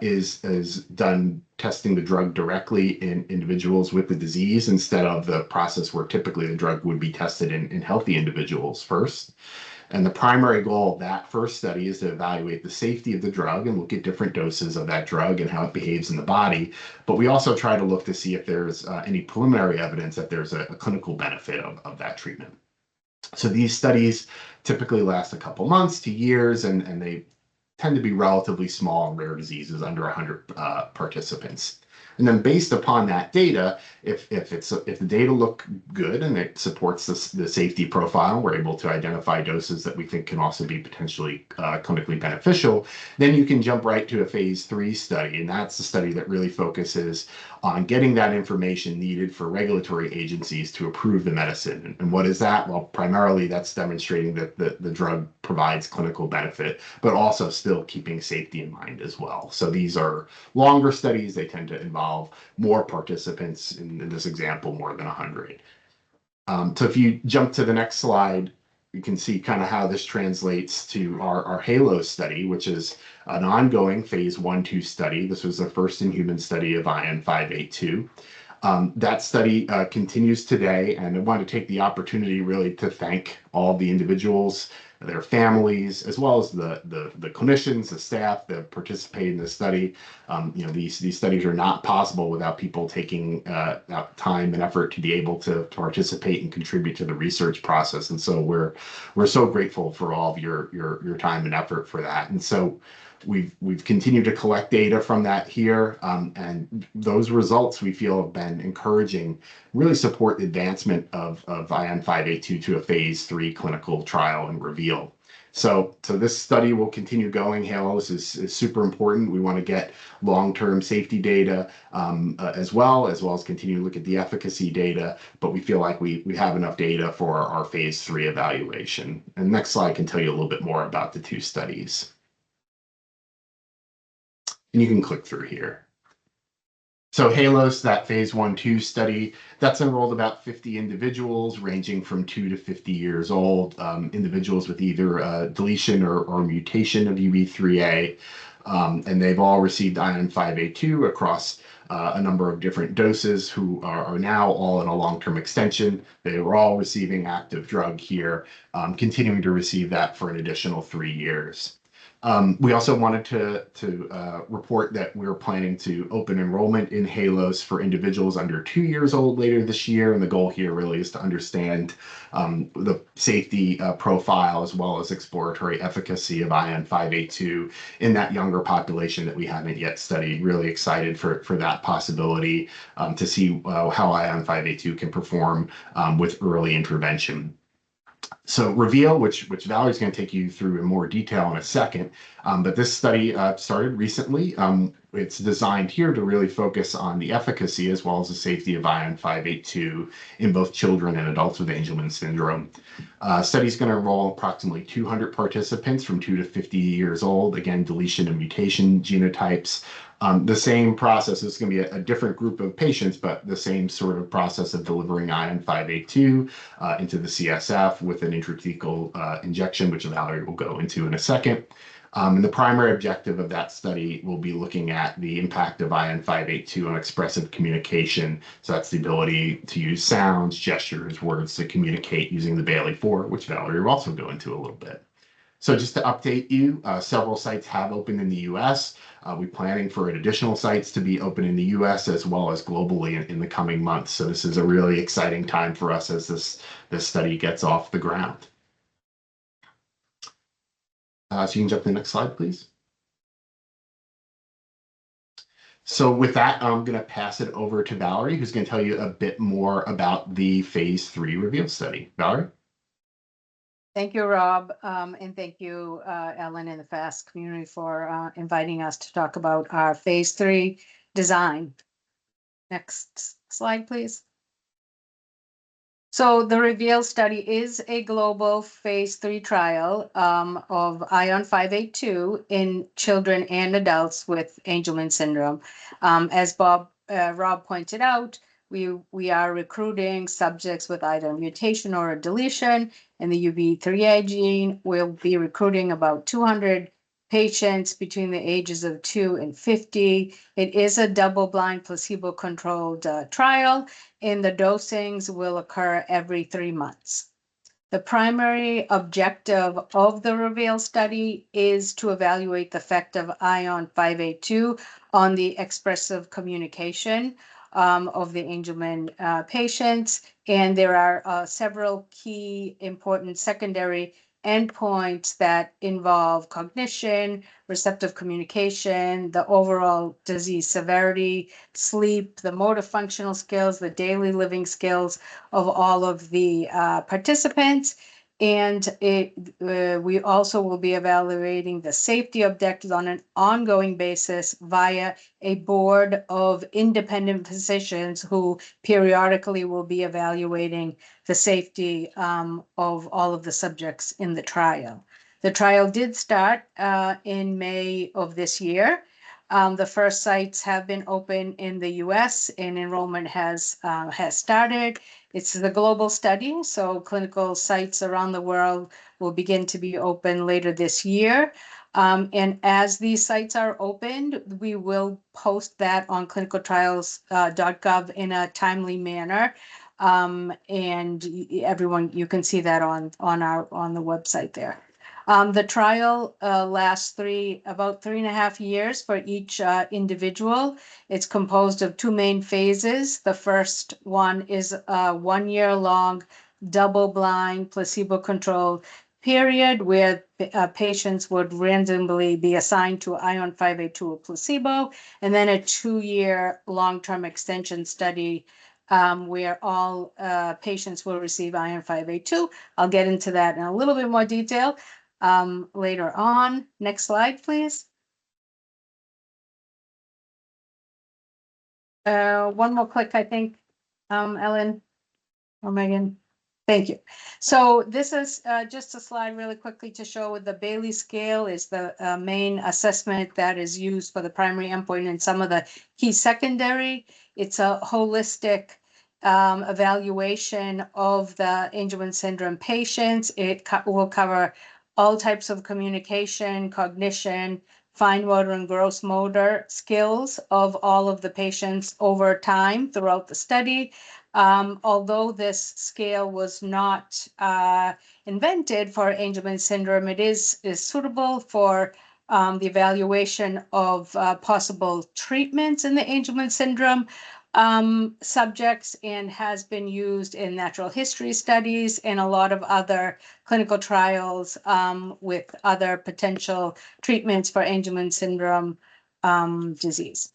Speaker 6: is done testing the drug directly in individuals with the disease instead of the process where typically the drug would be tested in healthy individuals first. And the primary goal of that first study is to evaluate the safety of the drug and look at different doses of that drug and how it behaves in the body. But we also try to look to see if there's any preliminary evidence that there's a clinical benefit of that treatment. So these studies typically last a couple months to years, and they tend to be relatively small in rare diseases, under 100 participants. And then based upon that data, if the data look good and it supports the safety profile, we're able to identify doses that we think can also be potentially clinically beneficial, then you can jump right to a phase 3 study. And that's the study that really focuses on getting that information needed for regulatory agencies to approve the medicine. And what is that? Well, primarily that's demonstrating that the drug provides clinical benefit, but also still keeping safety in mind as well. So these are longer studies. They tend to involve more participants, in this example, more than 100. So if you jump to the next slide, you can see kind of how this translates to our HALO study, which is an ongoing phase 1/2 study. This was the first in human study of ION582. That study continues today, and I want to take the opportunity really to thank all the individuals, their families, as well as the clinicians, the staff that participate in this study. These studies are not possible without people taking out time and effort to be able to participate and contribute to the research process. And so we're so grateful for all of your time and effort for that. And so we've continued to collect data from that here, and those results we feel have been encouraging, really support the advancement of ION582 to a phase 3 clinical trial and reveal. So this study will continue going. HALOS is super important. We want to get long-term safety data as well as continue to look at the efficacy data, but we feel like we have enough data for our phase 3 evaluation. And next slide can tell you a little bit more about the 2 studies. And you can click through here. So HALOS, that phase 1/2 study, that's enrolled about 50 individuals ranging from 2 to 50 years old, individuals with either deletion or mutation of UB3A, and they've all received ION582 across a number of different doses, who are now all in a long-term extension. They were all receiving active drug here, continuing to receive that for an additional 3 years. We also wanted to report that we're planning to open enrollment in HALOS for individuals under 2 years old later this year. And the goal here really is to understand the safety profile as well as exploratory efficacy of ION 582 in that younger population that we haven't yet studied. Really excited for that possibility to see how ION 582 can perform with early intervention. So REVEAL, which Valerie's going to take you through in more detail in a second, but this study started recently. It's designed here to really focus on the efficacy as well as the safety of ION 582 in both children and adults with Angelman syndrome. Study's going to enroll approximately 200 participants from 2 to 50 years old. Again, deletion and mutation genotypes. The same process is going to be a different group of patients, but the same sort of process of delivering ION 582 into the CSF with an intrathecal injection, which Valerie will go into in a second. And the primary objective of that study will be looking at the impact of ION 582 on expressive communication. So that's the ability to use sounds, gestures, words to communicate using the Bailey-4, which Valerie will also go into a little bit. So just to update you, several sites have opened in the US. We're planning for additional sites to be open in the US as well as globally in the coming months. So this is a really exciting time for us as this study gets off the ground. So you can jump to the next slide, please. So with that, I'm going to pass it over to Valerie, who's going to tell you a bit more about the phase 3 REVEAL study. Valerie?
Speaker 7: Thank you, Rob, and thank you, Ellen and the FAST community for inviting us to talk about our phase 3 design. Next slide, please. So the REVEAL study is a global phase 3 trial of ION 582 in children and adults with Angelman syndrome. As Rob pointed out, we are recruiting subjects with either a mutation or a deletion in the UBE3A gene. We'll be recruiting about 200 patients between the ages of 2 and 50. It is a double-blind, placebo-controlled trial, and the dosings will occur every 3 months. The primary objective of the REVEAL study is to evaluate the effect of ION 582 on the expressive communication of the Angelman patients. And there are several key important secondary endpoints that involve cognition, receptive communication, the overall disease severity, sleep, the motor functional skills, the daily living skills of all of the participants. And we also will be evaluating the safety objectives on an ongoing basis via a board of independent physicians who periodically will be evaluating the safety of all of the subjects in the trial. The trial did start in May of this year. The first sites have been open in the US and enrollment has started. It's the global study, so clinical sites around the world will begin to be open later this year. And as these sites are opened, we will post that on clinicaltrials.gov in a timely manner. And everyone, you can see that on the website there. The trial lasts about 3.5 years for each individual. It's composed of 2 main phases. The first one is a 1-year-long double-blind placebo-controlled period where patients would randomly be assigned to ION 582 or placebo, and then a 2-year long-term extension study where all patients will receive ION 582. I'll get into that in a little bit more detail later on. Next slide, please. One more click, I think, Ellen or Megan. Thank you. So this is just a slide really quickly to show the Bailey scale is the main assessment that is used for the primary endpoint and some of the key secondary. It's a holistic evaluation of the Angelman syndrome patients. It will cover all types of communication, cognition, fine motor and gross motor skills of all of the patients over time throughout the study. Although this scale was not invented for Angelman syndrome, it is suitable for the evaluation of possible treatments in the Angelman syndrome subjects, and has been used in natural history studies and a lot of other clinical trials with other potential treatments for Angelman syndrome disease.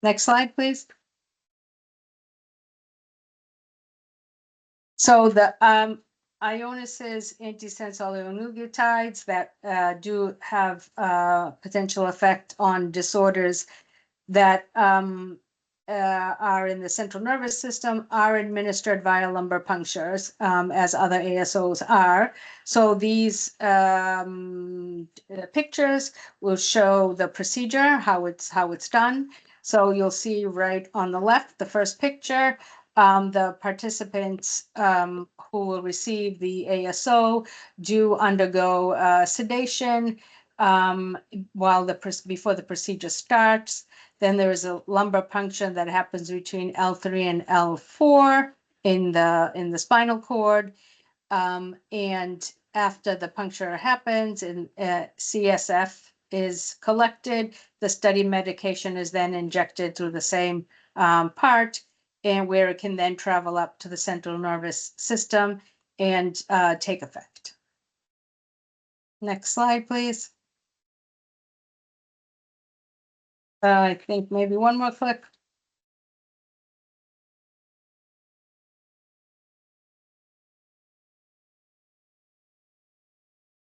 Speaker 7: Next slide, please. So the Ionis's antisense oligonucleotides that do have potential effect on disorders that are in the central nervous system are administered via lumbar punctures, as other ASOs are. So these pictures will show the procedure, how it's done. So you'll see right on the left, the first picture, the participants who will receive the ASO do undergo sedation before the procedure starts. Then there is a lumbar puncture that happens between L3 and L4 in the spinal cord. And after the puncture happens and CSF is collected, the study medication is then injected through the same part, and where it can then travel up to the central nervous system and take effect. Next slide, please. I think maybe one more click.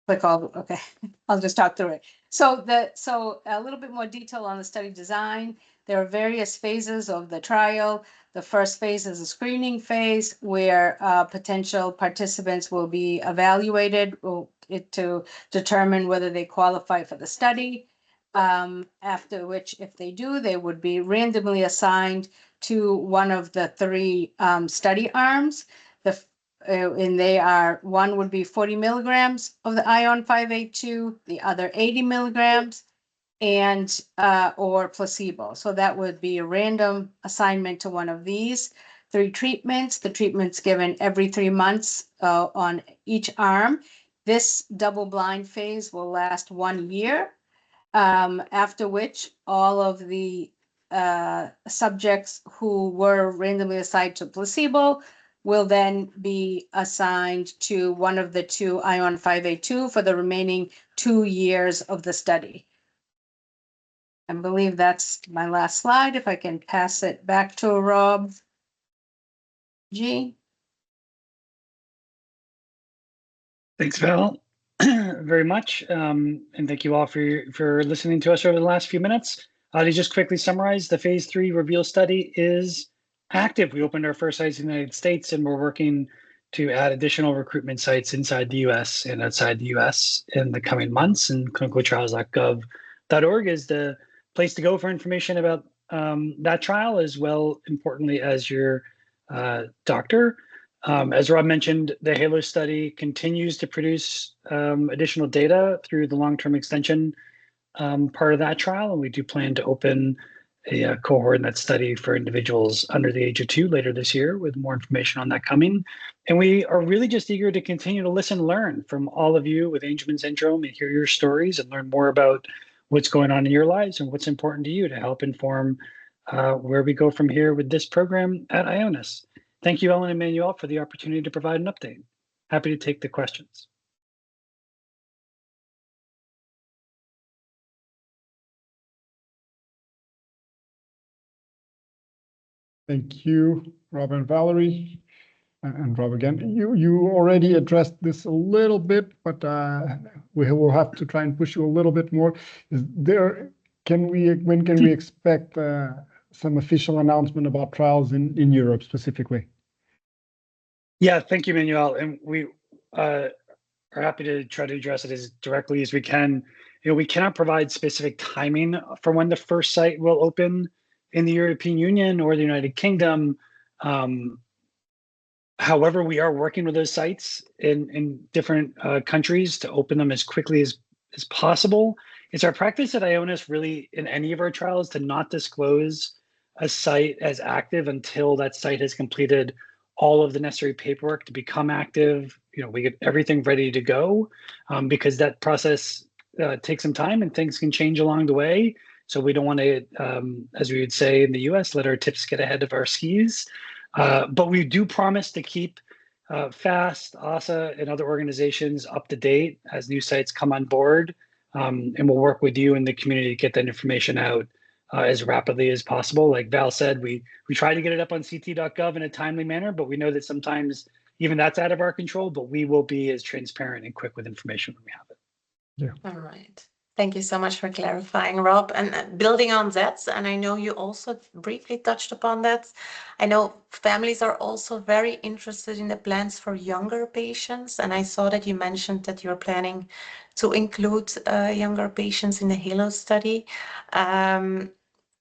Speaker 7: Click all, okay, I'll just talk through it. So a little bit more detail on the study design. There are various phases of the trial. The first phase is a screening phase where potential participants will be evaluated to determine whether they qualify for the study. After which, if they do, they would be randomly assigned to one of the three study arms. And they are, one would be 40 milligrams of the Ion 582, the other 80 milligrams, and or placebo. So that would be a random assignment to one of these three treatments. The treatment's given every 3 months on each arm. This double-blind phase will last 1 year, after which all of the subjects who were randomly assigned to placebo will then be assigned to one of the two Ion 582 for the remaining 2 years of the study. I believe that's my last slide. If I can pass it back to Rob G.
Speaker 5: Thanks, Val, very much. And thank you all for listening to us over the last few minutes. To just quickly summarize, the phase 3 REVEAL study is active. We opened our first sites in the United States, and we're working to add additional recruitment sites inside the US and outside the US in the coming months. And clinicaltrials.gov.org is the place to go for information about that trial, as well, importantly, as your doctor. As Rob mentioned, the HALO study continues to produce additional data through the long-term extension part of that trial, and we do plan to open a cohort in that study for individuals under the age of 2 later this year, with more information on that coming. And we are really just eager to continue to listen and learn from all of you with Angelman syndrome and hear your stories and learn more about what's going on in your lives and what's important to you to help inform where we go from here with this program at Ionis. Thank you, Ellen and Manuel, for the opportunity to provide an update. Happy to take the questions.
Speaker 2: Thank you, Rob and Valerie, and Rob again. You already addressed this a little bit, but we will have to try and push you a little bit more. When can we expect some official announcement about trials in Europe specifically?
Speaker 5: Yeah, thank you, Manuel. And we are happy to try to address it as directly as we can. You know, we cannot provide specific timing for when the first site will open in the European Union or the United Kingdom. However, we are working with those sites in different countries to open them as quickly as possible. It's our practice at Ionis, really, in any of our trials, to not disclose a site as active until that site has completed all of the necessary paperwork to become active. You know, we get everything ready to go, because that process take some time, and things can change along the way. So we don't want to, as we would say in the US, let our tips get ahead of our skis. But we do promise to keep FAST, ASA, and other organizations up to date as new sites come on board. And we'll work with you in the community to get that information out as rapidly as possible. Like Val said, we try to get it up on ct.gov in a timely manner, but we know that sometimes even that's out of our control, but we will be as transparent and quick with information when we have it.
Speaker 2: Yeah.
Speaker 1: All right. Thank you so much for clarifying, Rob. And building on that, and I know you also briefly touched upon that, I know families are also very interested in the plans for younger patients. And I saw that you mentioned that you're planning to include younger patients in the HALO study.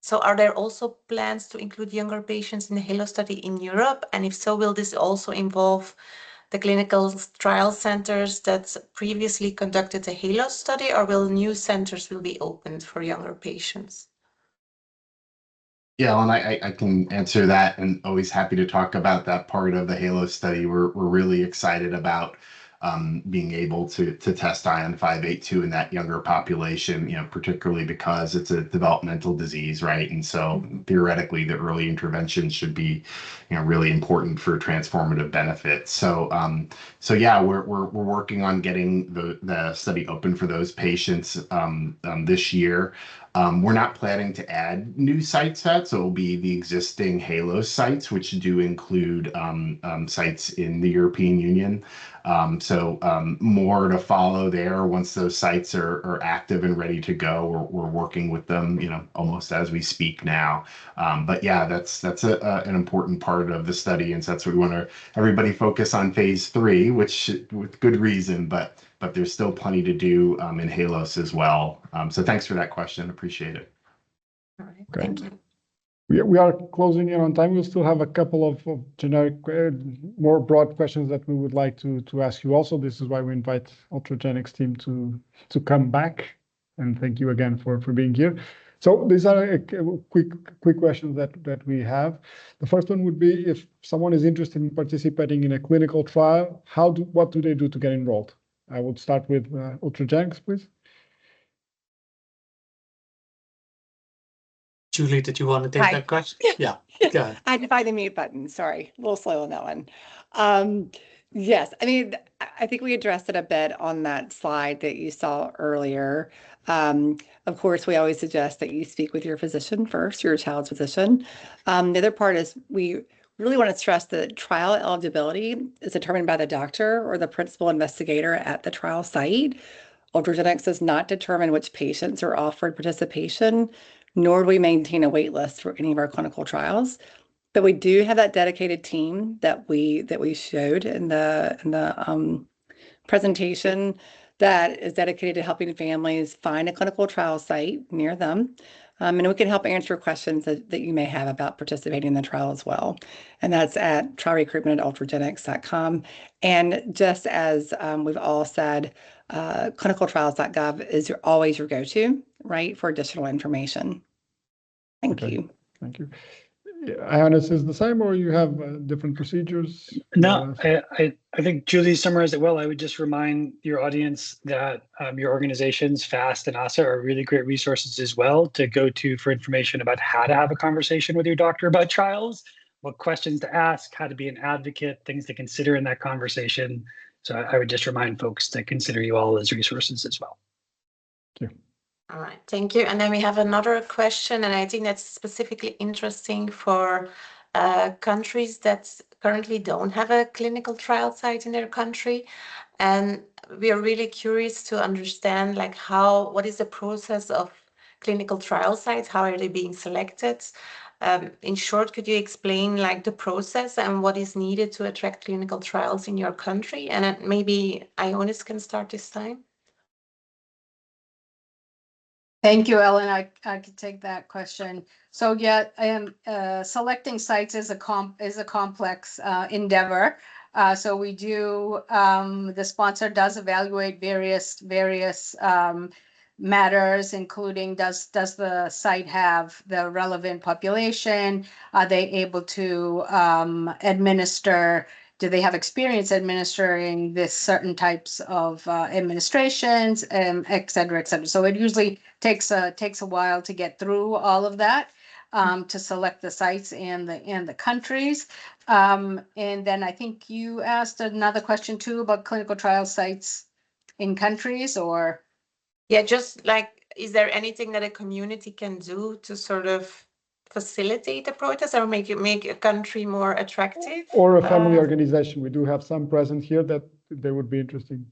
Speaker 1: So are there also plans to include younger patients in the HALO study in Europe? And if so, will this also involve the clinical trial centers that previously conducted the HALO study, or will new centers will be opened for younger patients?
Speaker 6: Yeah, and I can answer that, and always happy to talk about that part of the HALO study. We're really excited about being able to test ION 582 in that younger population, particularly because it's a developmental disease, right? And so theoretically, the early intervention should be, really important for transformative benefits. So, yeah, we're working on getting the study open for those patients this year. We're not planning to add new sites so it will be the existing HALO sites, which do include sites in the European Union. So more to follow there once those sites are active and ready to go. We're working with them, almost as we speak now. But yeah, that's an important part of the study, and so that's what we want everybody focus on phase 3, which with good reason, but there's still plenty to do in HALOS as well. So thanks for that question. Appreciate it.
Speaker 1: All right,
Speaker 2: Okay.
Speaker 1: thank you.
Speaker 2: We are closing in on time. We'll still have a couple of generic, more broad questions that we would like to ask you also. This is why we invite Ultragenyx team to come back. And thank you again for being here. So these are quick questions that we have. The first one would be, if someone is interested in participating in a clinical trial, what do they do to get enrolled? I would start with Ultragenyx, please.
Speaker 3: Julie, did you want to take
Speaker 4: Hi.
Speaker 3: that question? Yeah, go ahead.
Speaker 4: I had to find the mute button. Sorry, a little slow on that one. Yes, I mean, I think we addressed it a bit on that slide that you saw earlier. Of course, we always suggest that you speak with your physician first, your child's physician. The other part is we really want to stress that trial eligibility is determined by the doctor or the principal investigator at the trial site. Ultragenyx does not determine which patients are offered participation, nor do we maintain a wait list for any of our clinical trials. But we do have that dedicated team that we showed in the presentation that is dedicated to helping families find a clinical trial site near them. And we can help answer questions that you may have about participating in the trial as well. And that's at trialrecruitment@ultragenyx.com. And just as we've all said, clinicaltrials.gov is always your go-to, right, for additional information. Thank you.
Speaker 2: Thank you. Ionis is the same, or you have different procedures?
Speaker 5: No, I think Julie summarized it well. I would just remind your audience that your organizations, FAST and ASA, are really great resources as well to go to for information about how to have a conversation with your doctor about trials, what questions to ask, how to be an advocate, things to consider in that conversation. So I would just remind folks to consider you all as resources as well.
Speaker 2: Thank you.
Speaker 1: All right, thank you. And then we have another question, and I think that's specifically interesting for countries that currently don't have a clinical trial site in their country. And we are really curious to understand, like, what is the process of clinical trial sites? How are they being selected? In short, could you explain like the process and what is needed to attract clinical trials in your country? And then maybe Ionis can start this time.
Speaker 7: Thank you, Ellen. I could take that question. So yeah, selecting sites is a complex endeavor. So we do, the sponsor does evaluate various matters, including does the site have the relevant population? Are they able to administer do they have experience administering this certain types of administrations, et cetera, et cetera. So it usually takes a while to get through all of that, to select the sites and the countries. And then I think you asked another question too about clinical trial sites in countries, or?
Speaker 1: Yeah, just like, is there anything that a community can do to sort of facilitate the protest or make a country more attractive?
Speaker 2: Or a family organization. We do have some present here that they would be interesting.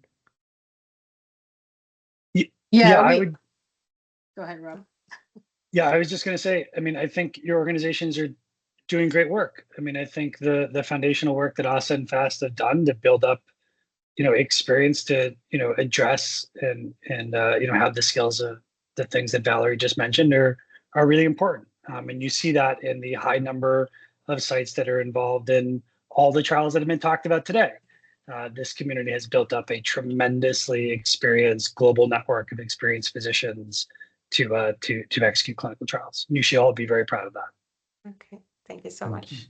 Speaker 5: Yeah,
Speaker 7: we-
Speaker 5: I would.
Speaker 7: Go ahead, Rob.
Speaker 5: Yeah, I was just going to say, I mean, I think your organizations are doing great work. I mean, I think the foundational work that ASA and FAST have done to build up, experience to, address and have the skills of the things that Valerie just mentioned are really important. And you see that in the high number of sites that are involved in all the trials that have been talked about today. This community has built up a tremendously experienced global network of experienced physicians to execute clinical trials. You should all be very proud of that.
Speaker 1: Okay, thank you so much.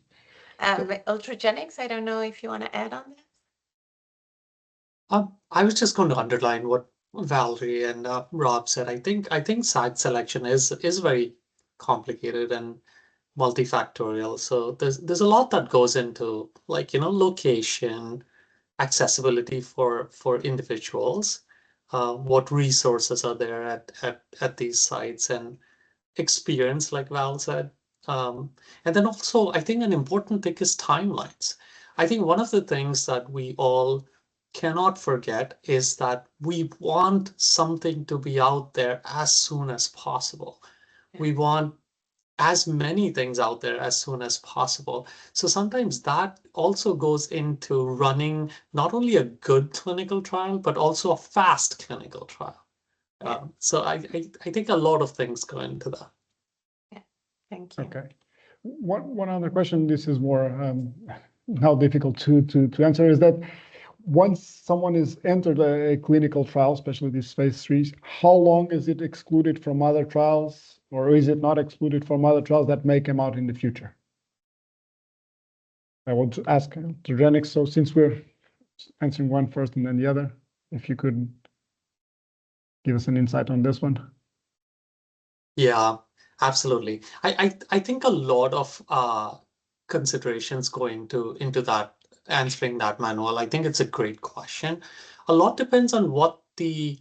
Speaker 1: Ultragenyx, I don't know if you want to add on that.
Speaker 3: I was just going to underline what Valerie and Rob said. I think site selection is very complicated and multifactorial. So there's a lot that goes into, like, location, accessibility for individuals, what resources are there at these sites, and experience, like Val said. And then also, I think an important thing is timelines. I think one of the things that we all cannot forget is that we want something to be out there as soon as possible. We want as many things out there as soon as possible. So sometimes that also goes into running not only a good clinical trial, but also a fast clinical trial. So I think a lot of things go into that.
Speaker 1: Yeah, thank you.
Speaker 2: Okay. One other question, this is more how difficult to answer, is that once someone is entered a clinical trial, especially these phase 3s, how long is it excluded from other trials, or is it not excluded from other trials that may come out in the future? I want to ask Ultragenyx, so since we're answering one first and then the other, if you could give us an insight on this one.
Speaker 3: Yeah, absolutely. I think a lot of considerations go into that, answering that, Manuel. I think it's a great question. A lot depends on what the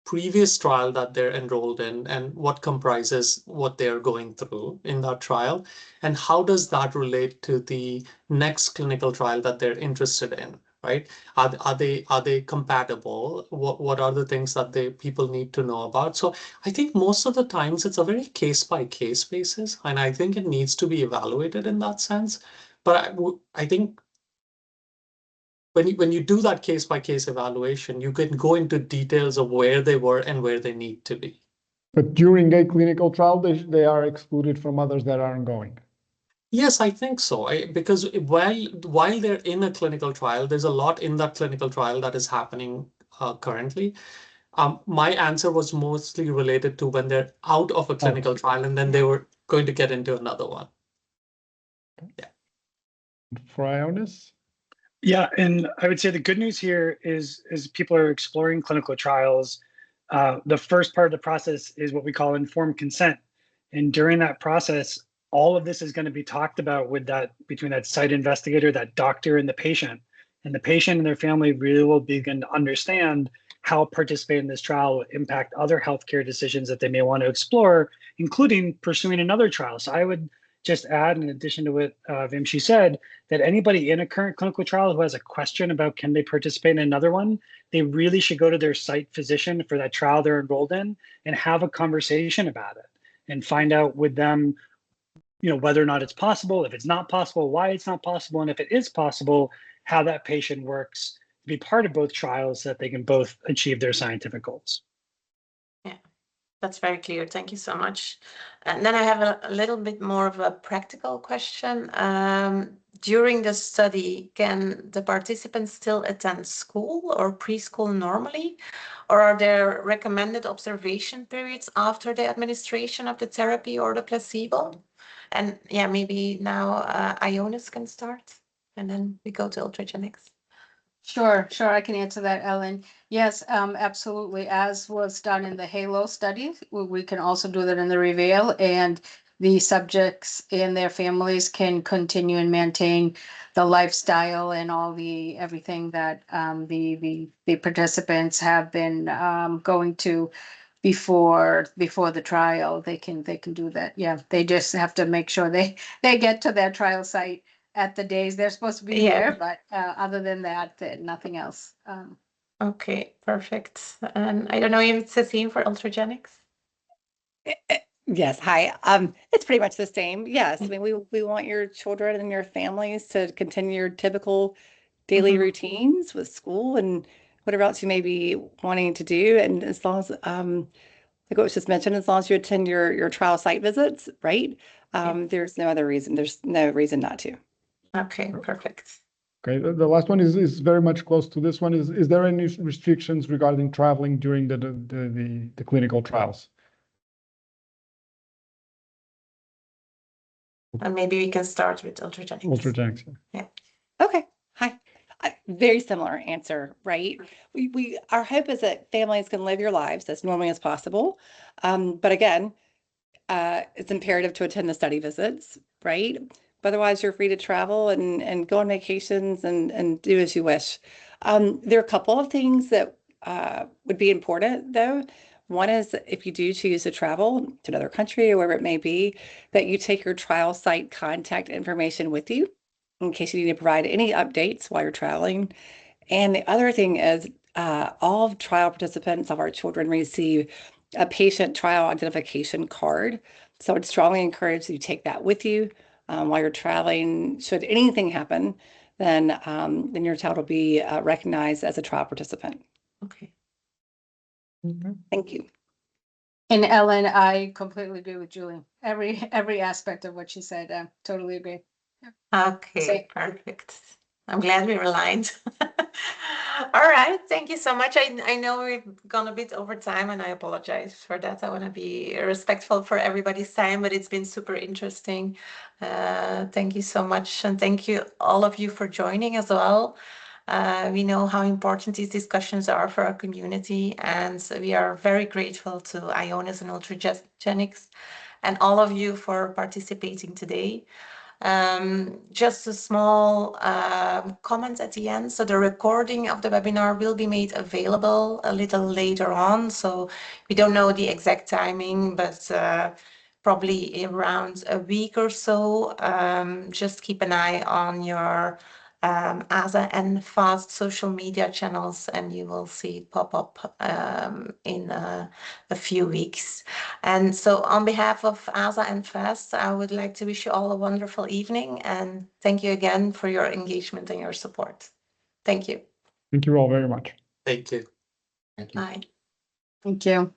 Speaker 3: previous trial that they're enrolled in and what comprises what they're going through in that trial, and how does that relate to the next clinical trial that they're interested in, right? Are they compatible? What are the things that people need to know about? So I think most of the times it's a very case by case basis, and I think it needs to be evaluated in that sense. But I think when you do that case by case evaluation, you can go into details of where they were and where they need to be.
Speaker 2: But during a clinical trial, they are excluded from others that are ongoing.
Speaker 3: Yes, I think so. Because while they're in a clinical trial, there's a lot in that clinical trial that is happening currently. My answer was mostly related to when they're out of a clinical trial and then they were going to get into another one. Yeah.
Speaker 2: For Ionis?
Speaker 5: Yeah, and I would say the good news here is people are exploring clinical trials. The first part of the process is what we call informed consent. And during that process, all of this is going to be talked about between that site investigator, that doctor, and the patient. And the patient and their family really will begin to understand how participating in this trial will impact other healthcare decisions that they may want to explore, including pursuing another trial. So I would just add, in addition to what Vimshi said, that anybody in a current clinical trial who has a question about can they participate in another one, they really should go to their site physician for that trial they're enrolled in and have a conversation about it and find out with them, whether or not it's possible, if it's not possible, why it's not possible, and if it is possible, how that patient works to be part of both trials so that they can both achieve their scientific goals.
Speaker 1: Yeah, that's very clear. Thank you so much. And then I have a little bit more of a practical question. During the study, can the participants still attend school or preschool normally? Or are there recommended observation periods after the administration of the therapy or the placebo? And yeah, maybe now Ionis can start. and then we go to Ultragenyx.
Speaker 7: Sure, I can answer that, Ellen. Yes, absolutely. As was done in the HALO study, we can also do that in the REVEAL, and the subjects and their families can continue and maintain the lifestyle and all the everything that the participants have been going to before the trial. They can do that. Yeah, they just have to make sure they get to their trial site at the days they're supposed to be there, but other than that, nothing else.
Speaker 1: Okay, perfect. And I don't know if it's the same for Ultragenyx.
Speaker 4: Yes, hi. It's pretty much the same. Yes, I mean we want your children and your families to continue your typical daily routines with school and whatever else you may be wanting to do. And as long as like what was just mentioned, as long as you attend your trial site visits, right? There's no other reason. There's no reason not to.
Speaker 1: Okay, perfect.
Speaker 2: Okay, the last one is very much close to this one. Is there any restrictions regarding traveling during the clinical trials?
Speaker 1: And maybe we can start with Ultragenyx.
Speaker 2: Ultragenyx.
Speaker 1: Yeah.
Speaker 4: Okay. Hi. Very similar answer, right? Our hope is that families can live your lives as normally as possible. But again, it's imperative to attend the study visits, right? Otherwise, you're free to travel and go on vacations and do as you wish. There are a couple of things that would be important, though. One is if you do choose to travel to another country or wherever it may be, that you take your trial site contact information with you in case you need to provide any updates while you're traveling. And the other thing is all trial participants of our children receive a patient trial identification card. So I'd strongly encourage that you take that with you while you're traveling. Should anything happen, then your child will be recognized as a trial participant.
Speaker 1: Okay.
Speaker 4: Thank you.
Speaker 7: And Ellen, I completely agree with Julie. Every aspect of what she said, totally agree.
Speaker 1: Okay, perfect. I'm glad we were aligned. All right, thank you so much. I know we've gone a bit over time and I apologize for that. I want to be respectful for everybody's time, but it's been super interesting. Thank you so much. And thank you all of you for joining as well. We know how important these discussions are for our community, and so we are very grateful to Ionis and Ultragenyx and all of you for participating today. Just a small comment at the end. So the recording of the webinar will be made available a little later on. So we don't know the exact timing, but probably around a week or so. Just keep an eye on your ASA and FAST social media channels, and you will see it pop up in a few weeks. And so on behalf of ASA and FAST, I would like to wish you all a wonderful evening, and thank you again for your engagement and your support. Thank you.
Speaker 2: Thank you all very much.
Speaker 3: Thank you.
Speaker 6: Thank you.
Speaker 1: Bye.
Speaker 7: Thank you.